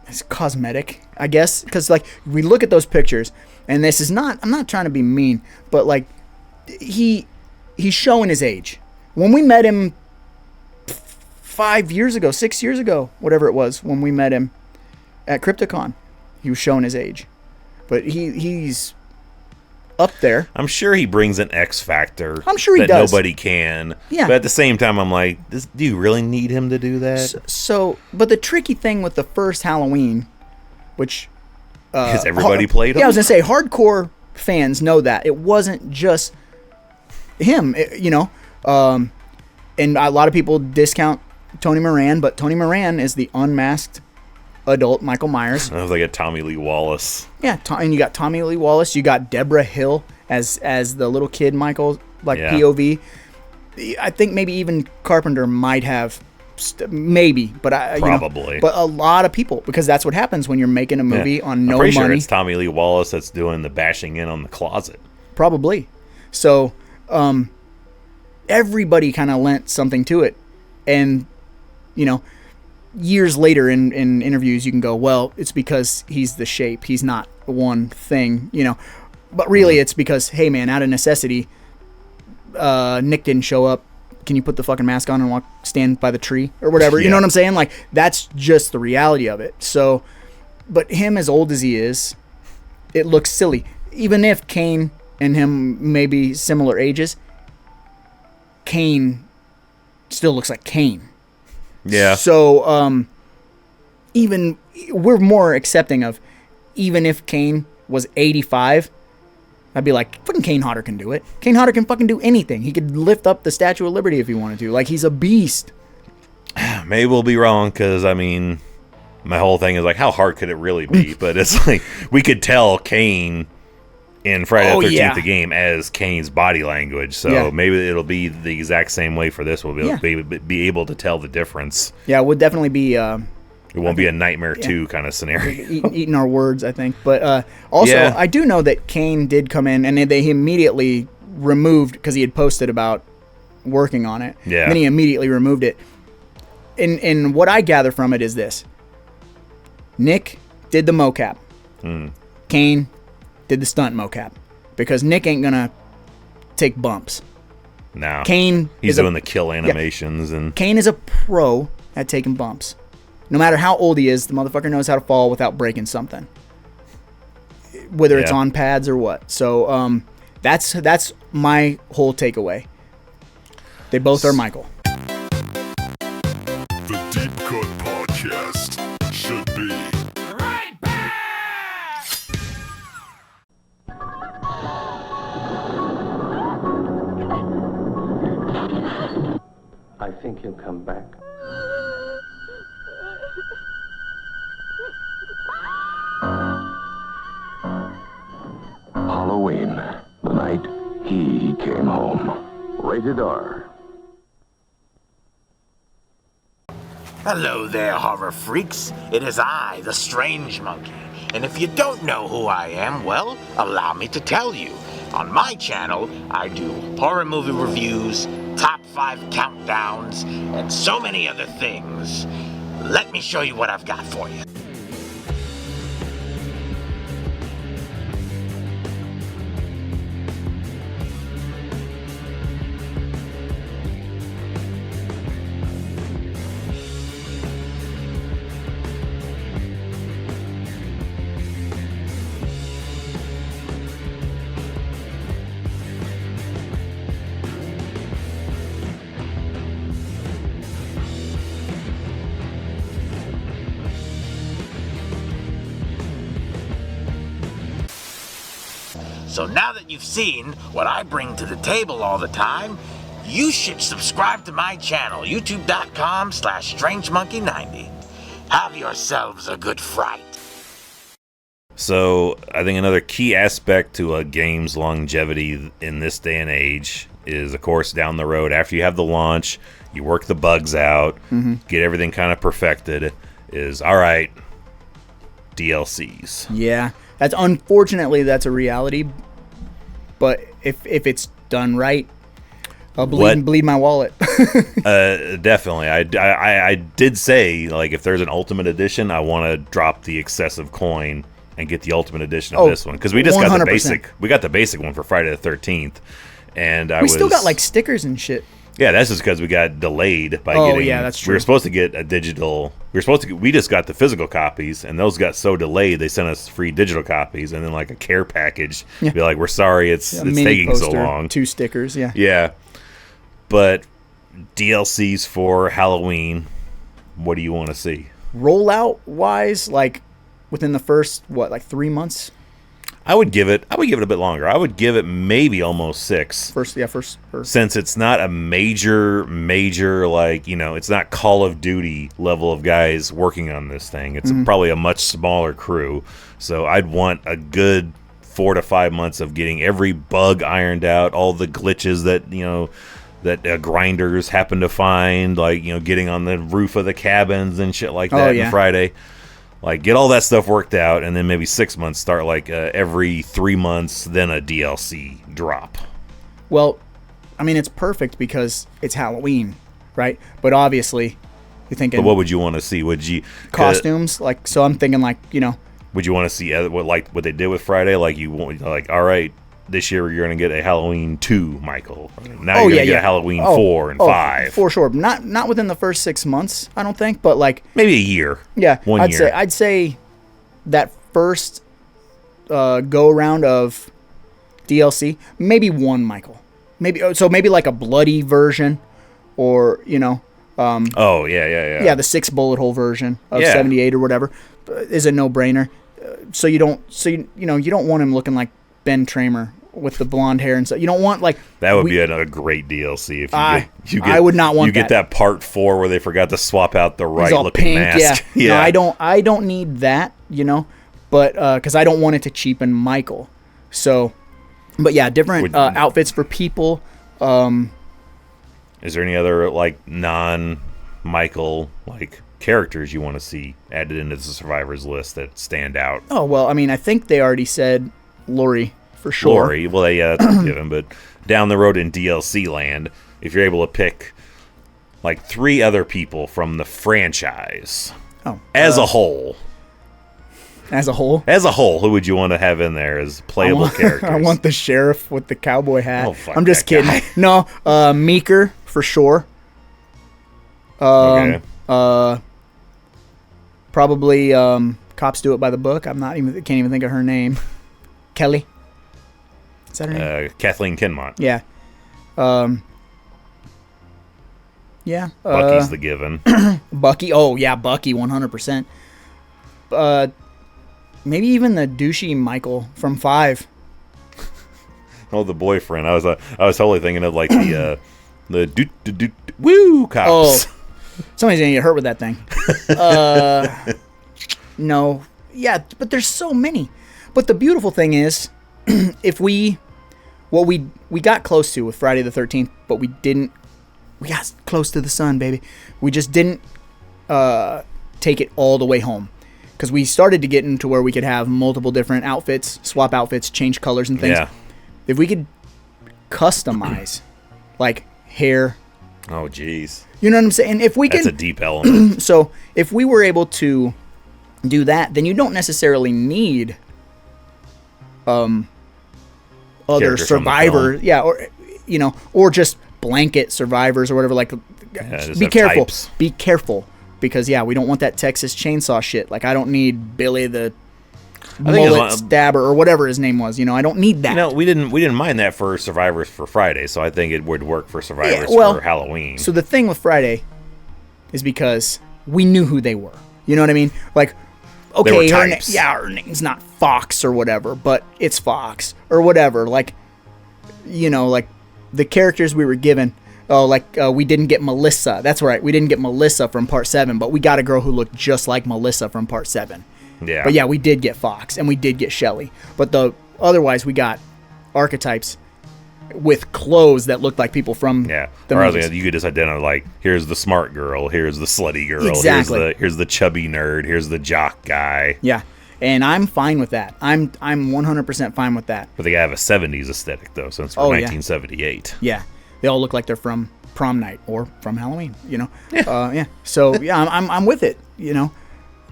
it's cosmetic, I guess, because like we look at those pictures, and this is not. I'm not trying to be mean, but like he's showing his age. When we met him 5 years ago, 6 years ago, whatever it was, when we met him at Crypticon, he was showing his age, but he's up there. I'm sure he brings an X factor. I'm sure he that does. Nobody can. Yeah. But at the same time, I'm like, do you really need him to do that? So, but the tricky thing with the first Halloween, which Because everybody played him. Yeah, I was gonna say hardcore fans know that it wasn't just him. And a lot of people discount Tony Moran, but Tony Moran is the unmasked adult Michael Myers. I was like a Tommy Lee Wallace. Yeah, and you got Tommy Lee Wallace. You got Deborah Hill as the little kid Michael, Yeah. POV. I think maybe even Carpenter might have, maybe, but Probably. but a lot of people, because that's what happens when you're making a movie on no I'm pretty money. sure it's Tommy Lee Wallace that's doing the bashing in on the closet. Probably. So, everybody kind of lent something to it, and years later in interviews you can go, well, it's because he's the shape, he's not one thing, but really it's because, hey man, out of necessity, Nick didn't show up, can you put the fucking mask on and stand by the tree or whatever? You know what I'm saying? Like, that's just the reality of it. So, but him, as old as he is, it looks silly. Even if Kane and him may be similar ages, Kane still looks like Kane. Yeah. So, even we're more accepting of, even if Kane was 85, I'd be like, fucking Kane Hodder can do it. Kane Hodder can fucking do anything. He could lift up the Statue of Liberty if he wanted to. Like, he's a beast. Maybe we'll be wrong because, I mean, my whole thing is like, how hard could it really be? But it's like, we could tell Kane in Friday the 13th the game as Kane's body language. So maybe it'll be the exact same way for this. We'll be able to tell the difference. Yeah, it would definitely be... it won't be a Nightmare 2 kind of scenario. eating our words, I think. But also, I do know that Kane did come in, and they immediately removed, because he had posted about working on it. Yeah. And then he immediately removed it. And what I gather from it is this. Nick did the mocap. Kane did the stunt mocap. Because Nick ain't going to take bumps. No. Kane He's is doing the kill animations. And Kane is a pro at taking bumps. No matter how old he is, the motherfucker knows how to fall without breaking something. whether it's Yeah. on pads or what. So that's my whole takeaway. They both are Michael. The Deep Cut Podcast should be. Right back! I think he'll come back. Halloween, the night he came home. Rated R. Hello there, horror freaks. It is I, the Strange Monkey. And if you don't know who I am, well, allow me to tell you. On my channel, I do horror movie reviews, top 5 countdowns, and so many other things. Let me show you what I've got for you. So now that you've seen what I bring to the table all the time, you should subscribe to my channel, youtube.com/strangemonkey90. Have yourselves a good fright. So I think another key aspect to a game's longevity in this day and age is, of course, down the road, after you have the launch, you work the bugs out, get everything kind of perfected, is, all right, DLCs. Yeah, that's unfortunately that's a reality. But if it's done right, I'll bleed my wallet. Definitely. I did say, like, if there's an Ultimate Edition, I want to drop the excessive coin and get the Ultimate Edition of this one, because we just got the 100%. basic. We got the basic one for Friday the 13th, and We still got like stickers and shit. Yeah, that's just because we got delayed by Oh, getting. yeah, that's We were true. supposed to get a digital. We just got the physical copies, and those got so delayed. They sent us free digital copies, and then like a care package. Yeah. Be like, we're sorry, it's Mini taking so poster, long. 2 stickers, yeah. Yeah, but DLCs for Halloween. What do you want to see? Rollout wise, like within the first 3 months. I would give it a bit longer. I would give it maybe almost 6. First. Since it's not a major, like, it's not Call of Duty level of guys working on this thing. It's probably a much smaller crew. So I'd want a good 4 to 5 months of getting every bug ironed out, all the glitches that, that grinders happen to find, like, getting on the roof of the cabins and shit like that on Friday. Like, get all that stuff worked out, and then maybe 6 months, start like every 3 months, then a DLC drop. Well, I mean, it's perfect because it's Halloween, right? But obviously, you're thinking. But what would you want to see? Would you costumes? So I'm thinking Would you want to see what they did with Friday? Like, you want, like, all right, this year you're going to get a Halloween 2, Michael. Now you're going to get a Halloween 4 and 5. For sure. Not within the first 6 months, I don't think, but like Maybe a year. Yeah, 1 year. I'd say that first go around of DLC, maybe 1, Michael. Maybe like a bloody version, or Oh yeah. yeah, the 6 bullet hole version of 78 or whatever is a no-brainer. So you don't want him looking like Ben Tramer with the blonde hair and stuff. You don't want like that would be another great DLC if you get. I would not want you get that part 4 where they forgot to swap out the right looking pink, mask. Yeah. No, I don't need that, but because I don't want it to cheapen Michael. So, but yeah, different outfits for people. Is there any other like non-Michael like characters you want to see added into the survivors list that stand out? Oh well, I mean, I think they already said Lori for sure. Lori, well, yeah, that's a given. But down the road in DLC land, if you're able to pick like 3 other people from the franchise as a whole, who would you want to have in there as playable characters? I want the sheriff with the cowboy hat. Oh, fuck I'm just that kidding. guy. No, Meeker for sure. Okay. Probably Cops Do It by the Book. Can't even think of her name. Kelly. Is that her name? Kathleen Kinmont. Yeah. Yeah. Bucky's the given. Bucky. Oh, yeah, Bucky, 100%. Maybe even the douchey Michael from 5. Oh, the boyfriend. I was totally thinking of like the woo cops. Oh, somebody's gonna get hurt with that thing. No, yeah, but there's so many. But the beautiful thing is, we got close to with Friday the 13th, but we didn't. We got close to the sun, baby. We just didn't take it all the way home. Because we started to get into where we could have multiple different outfits, swap outfits, change colors and things. Yeah. If we could customize, like, hair. Oh, jeez. You know what I'm saying? If we That's can, a deep element. So, if we were able to do that, then you don't necessarily need other Characters from the survivor. film. Yeah, or, you know, or just blanket survivors or whatever. Like, just be have careful. types. Be careful. Because, yeah, we don't want that Texas chainsaw shit. Like, I don't need Billy the mullet stabber or whatever his name was. You know, I don't need that. You know, we didn't mind that for Survivors for Friday, so I think it would work for Survivors for Halloween. So the thing with Friday is because we knew who they were. You know what I mean? Like, okay, her name's not Fox or whatever, but it's Fox or whatever. Like, you know, like the characters we were given. Oh, like we didn't get Melissa. That's right. We didn't get Melissa from Part 7, but we got a girl who looked just like Melissa from Part 7. Yeah. But yeah, we did get Fox, and we did get Shelly. But otherwise, we got archetypes with clothes that looked like people from the movies. You could just identify, like, here's the smart girl, here's the slutty girl, Exactly. here's the chubby nerd, here's the jock guy. Yeah, and I'm fine with that. I'm 100% fine with that. But they gotta have a 70s aesthetic, though, since we're 1978. Yeah. They all look like they're from prom night or from Halloween, you know? Yeah. So, yeah, I'm with it, you know?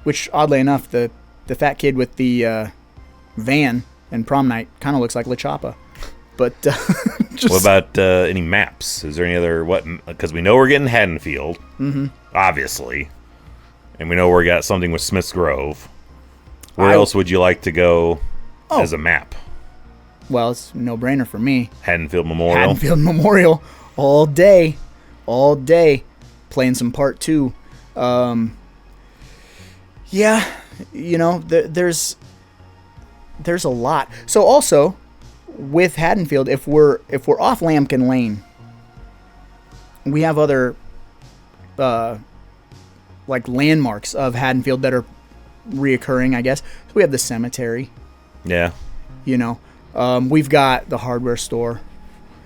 Which, oddly enough, the fat kid with the van and prom night kind of looks like La Chapa. But, what about any maps? Is there any other, because we know we're getting Haddonfield, obviously. And we know we got something with Smith's Grove. Where else would you like to go as a map? Well, it's a no-brainer for me. Memorial. Haddonfield Memorial all day, playing some Part 2. Yeah, you know, there's a lot. So also with Haddonfield, if we're off Lambkin Lane, we have other like landmarks of Haddonfield that are reoccurring, I guess. So we have the cemetery. Yeah. You know. We've got the hardware store.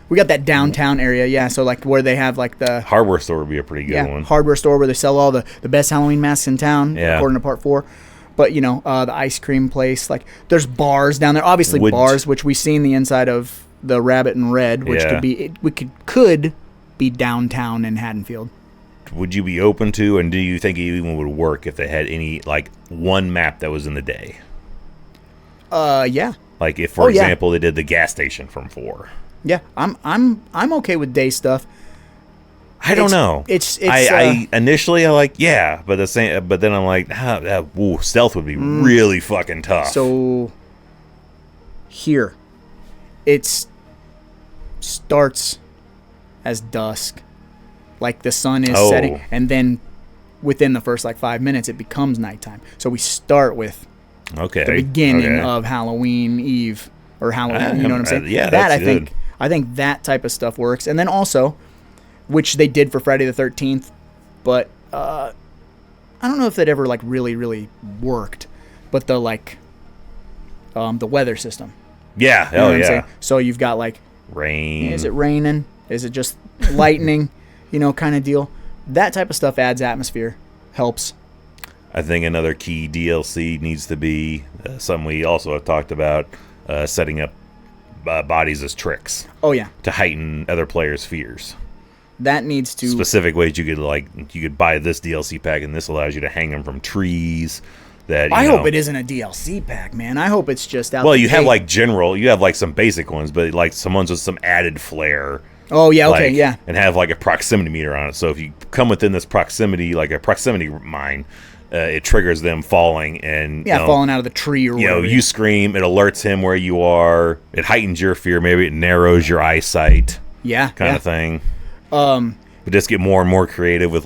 We got that downtown area, yeah. So like where they have like the hardware store would be a pretty good one. Hardware store where they sell all the best Halloween masks in town, according to Part 4. But you know, the ice cream place, like there's bars down there. Obviously bars, which we've seen the inside of the Rabbit and Red, which could be downtown in Haddonfield. Would you be open to, and do you think it even would work if they had any like one map that was in the day? Yeah. Like if, for example, they did the gas station from 4. Yeah, I'm okay with day stuff. I don't know. I initially but then I'm like, stealth would be really fucking tough. So here, it starts as dusk, like the sun is setting, and then within the first like 5 minutes, it becomes nighttime. So we start with the beginning of Halloween Eve or Halloween. You know what I'm saying? Yeah, that's good. I think that type of stuff works, and then also, which they did for Friday the 13th, but I don't know if that ever like really really worked. But the the weather system. Yeah. You know what I'm saying? So you've got like rain. Is it raining? Is it just lightning? You know, kind of deal. That type of stuff adds atmosphere, helps. I think another key DLC needs to be something we also have talked about, setting up bodies as tricks. Oh yeah. To heighten other players' fears. That needs to specific ways you could buy this DLC pack, and this allows you to hang them from trees. I hope it isn't a DLC pack, man. I hope it's just out. Well, you have you have like some basic ones, but like some ones with some added flair. Oh yeah, okay, yeah. And have like a proximity meter on it. So if you come within this proximity, like a proximity mine, it triggers them falling and falling out of the tree or whatever. You scream, it alerts him where you are, it heightens your fear, maybe it narrows your eyesight, kind of thing. But just get more and more creative with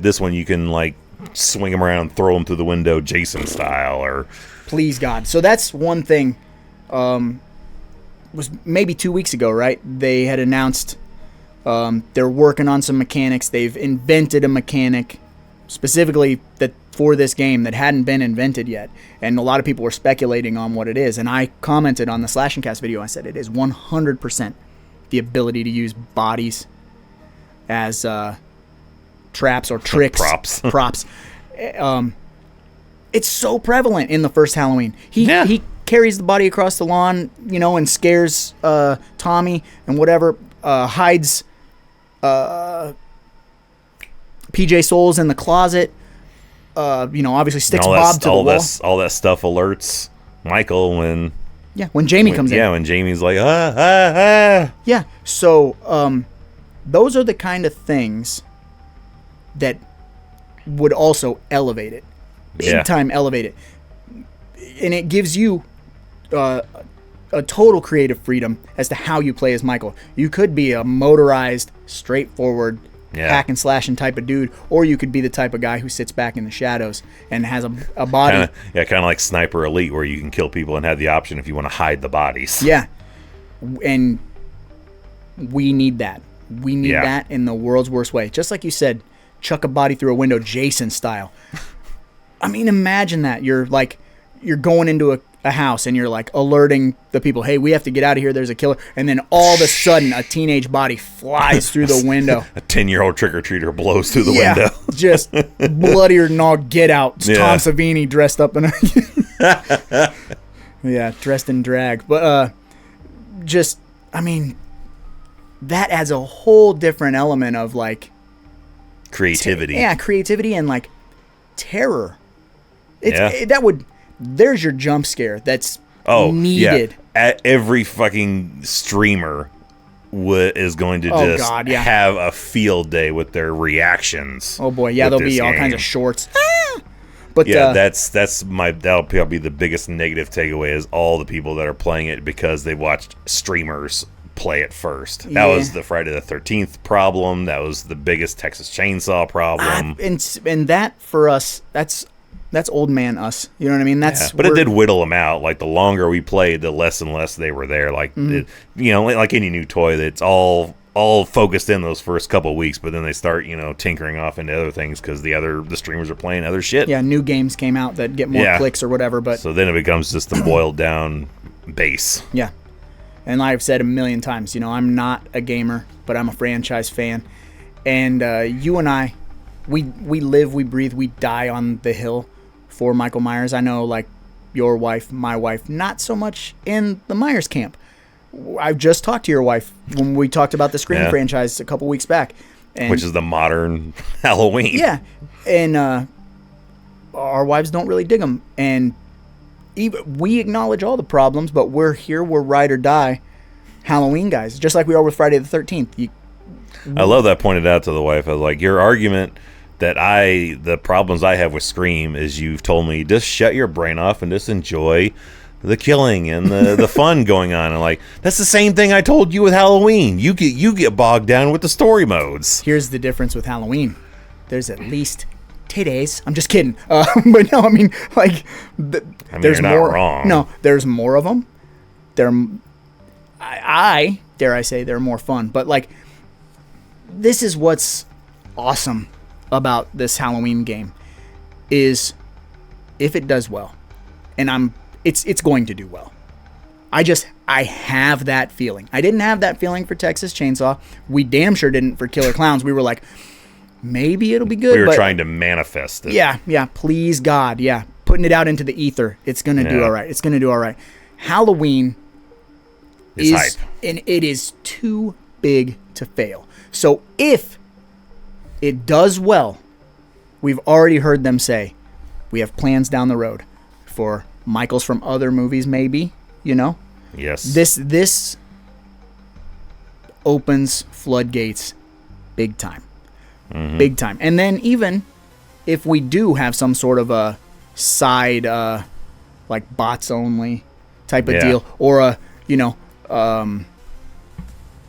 this one you can swing him around, throw him through the window, Jason style, or please God. So that's one thing. Was maybe 2 weeks ago, right? They had announced they're working on some mechanics. They've invented a mechanic specifically that for this game that hadn't been invented yet, and a lot of people were speculating on what it is. And I commented on the Slash and Cast video. I said it is 100% the ability to use bodies as traps or tricks, props. It's so prevalent in the first Halloween. He carries the body across the lawn, and scares Tommy and whatever. Hides PJ Souls in the closet. Obviously sticks Bob to the wall. All that stuff alerts Michael when Jamie comes in. Yeah, when Jamie's like, ah. Yeah, so those are the kind of things that would also elevate it. Big time elevate it. And it gives you a total creative freedom as to how you play as Michael. You could be a motorized, straightforward, hack and slashing type of dude, or you could be the type of guy who sits back in the shadows and has a body. Kind of like Sniper Elite, where you can kill people and have the option if you want to hide the bodies. Yeah. And we need that. We need that in the world's worst way. Just like you said, chuck a body through a window, Jason style. I mean, imagine that. You're going into a house and you're alerting the people, hey, we have to get out of here, there's a killer. And then all of a sudden, a teenage body flies through the window. A 10-year-old trick-or-treater blows through the window. Just bloodier than all get out. It's Tom Savini dressed up in a... dressed in drag. But that adds a whole different element of creativity. Creativity and terror. There's your jump scare that's needed. Every fucking streamer is going to have a field day with their reactions. Oh boy, there'll be all kinds of shorts. But that'll probably be the biggest negative takeaway is all the people that are playing it because they watched streamers play it first. That was the Friday the 13th problem. That was the biggest Texas Chainsaw problem. And that for us, that's old man us. You know what I mean? But it did whittle them out. The longer we played, the less and less they were there. Like any new toy, that's all focused in those first couple of weeks, but then they start tinkering off into other things because the streamers are playing other shit. Yeah, new games came out that get more clicks or whatever. But so then it becomes just the boiled down base. Yeah. And like I've said a million times, I'm not a gamer, but I'm a franchise fan. And you and I, we live, we breathe, we die on the hill for Michael Myers. I know, your wife, my wife, not so much in the Myers camp. I've just talked to your wife when we talked about the Scream franchise a couple weeks back. Which is the modern Halloween. Yeah. And our wives don't really dig them. And we acknowledge all the problems, but we're ride or die Halloween guys, just like we are with Friday the 13th. I love that pointed out to the wife. I was like, your argument that the problems I have with Scream is you've told me just shut your brain off and just enjoy the killing and the fun going on. And that's the same thing I told you with Halloween. You get bogged down with the story modes. Here's the difference with Halloween. There's at least titties. I'm just kidding. But no, I mean, there's you're more. Not wrong. No, there's more of them. I dare I say they're more fun. But this is what's awesome about this Halloween game is if it does well, and it's going to do well. I have that feeling. I didn't have that feeling for Texas Chainsaw. We damn sure didn't for Killer Clowns. We were like, maybe it'll be good. We were trying to manifest it. Yeah. Please God, yeah. Putting it out into the ether. It's gonna do all right. It's gonna do all right. Halloween is hype, and it is too big to fail. So if it does well, we've already heard them say we have plans down the road for Michaels from other movies, maybe. Yes. This opens floodgates big time. Mm-hmm. Big time. And then even if we do have some sort of a side, like bots only type of deal, or a, you know,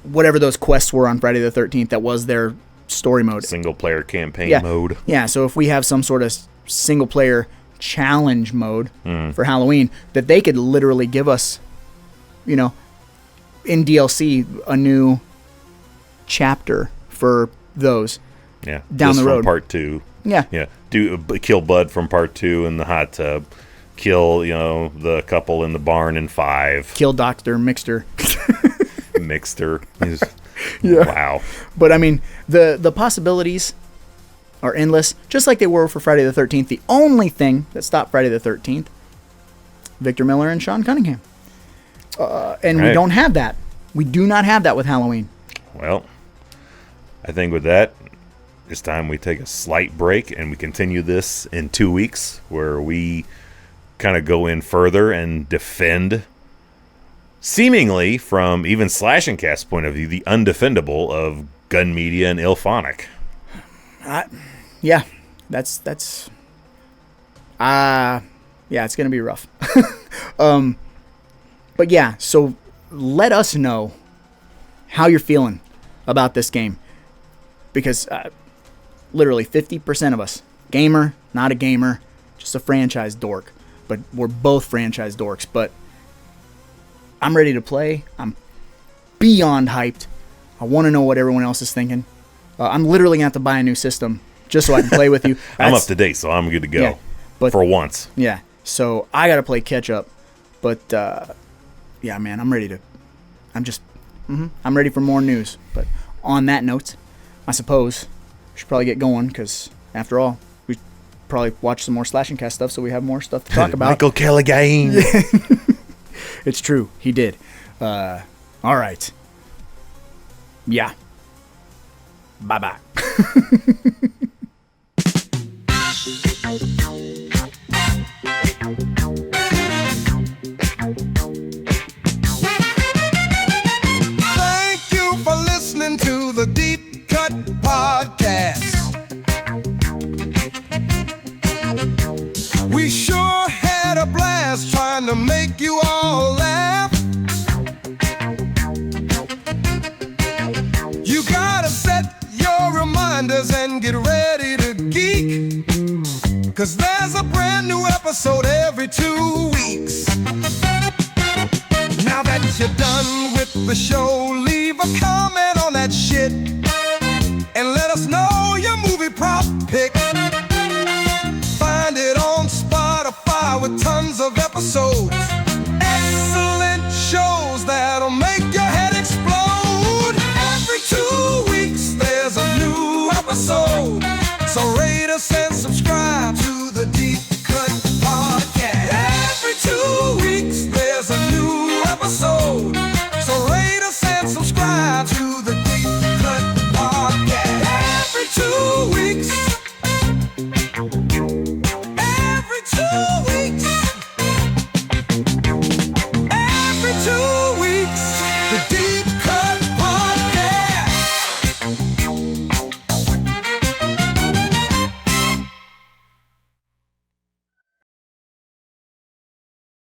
whatever those quests were on Friday the 13th, that was their story mode. Single player campaign mode. Yeah, so if we have some sort of single player challenge mode for Halloween, that they could literally give us, you know, in DLC, a new chapter for those. Yeah. Down just the road. From part 2. Yeah. Yeah. Kill Bud from part 2 in the hot tub. Kill, you know, the couple in the barn in 5. Kill Dr. Mixter. Mixter. Yeah. Wow. But I mean, the possibilities are endless, just like they were for Friday the 13th. The only thing that stopped Friday the 13th, Victor Miller and Sean Cunningham. And we don't have that. We do not have that with Halloween. Well, I think with that, it's time we take a slight break and we continue this in 2 weeks, where we kind of go in further and defend, seemingly from even Slash and Cast's point of view, the undefendable of Gun Media and Illfonic. Yeah, that's yeah, it's gonna be rough. But yeah, so let us know how you're feeling about this game, because literally 50% of us, gamer, not a gamer, just a franchise dork, but we're both franchise dorks. But I'm ready to play. I'm beyond hyped. I want to know what everyone else is thinking. I'm literally going to have to buy a new system just so I can play with you. I'm up to date, so I'm good to go. Yeah, but, for once. Yeah, so I got to play catch up. But yeah, man, I'm ready to. I'm ready for more news. But on that note, I suppose we should probably get going, because after all, we probably watch some more Slash and Cast stuff, so we have more stuff to talk about. Michael Callaghan. It's true, he did. All right. Yeah. Bye-bye. Thank you for listening to the Deep Cut Podcast. We sure had a blast trying to make you all laugh. You gotta set your reminders and get ready to geek, 'cause there's a brand new episode every 2 weeks. Now that you're done with the show, leave a comment on that shit and let us know your movie prop pick. Find it on Spotify with tons of episodes.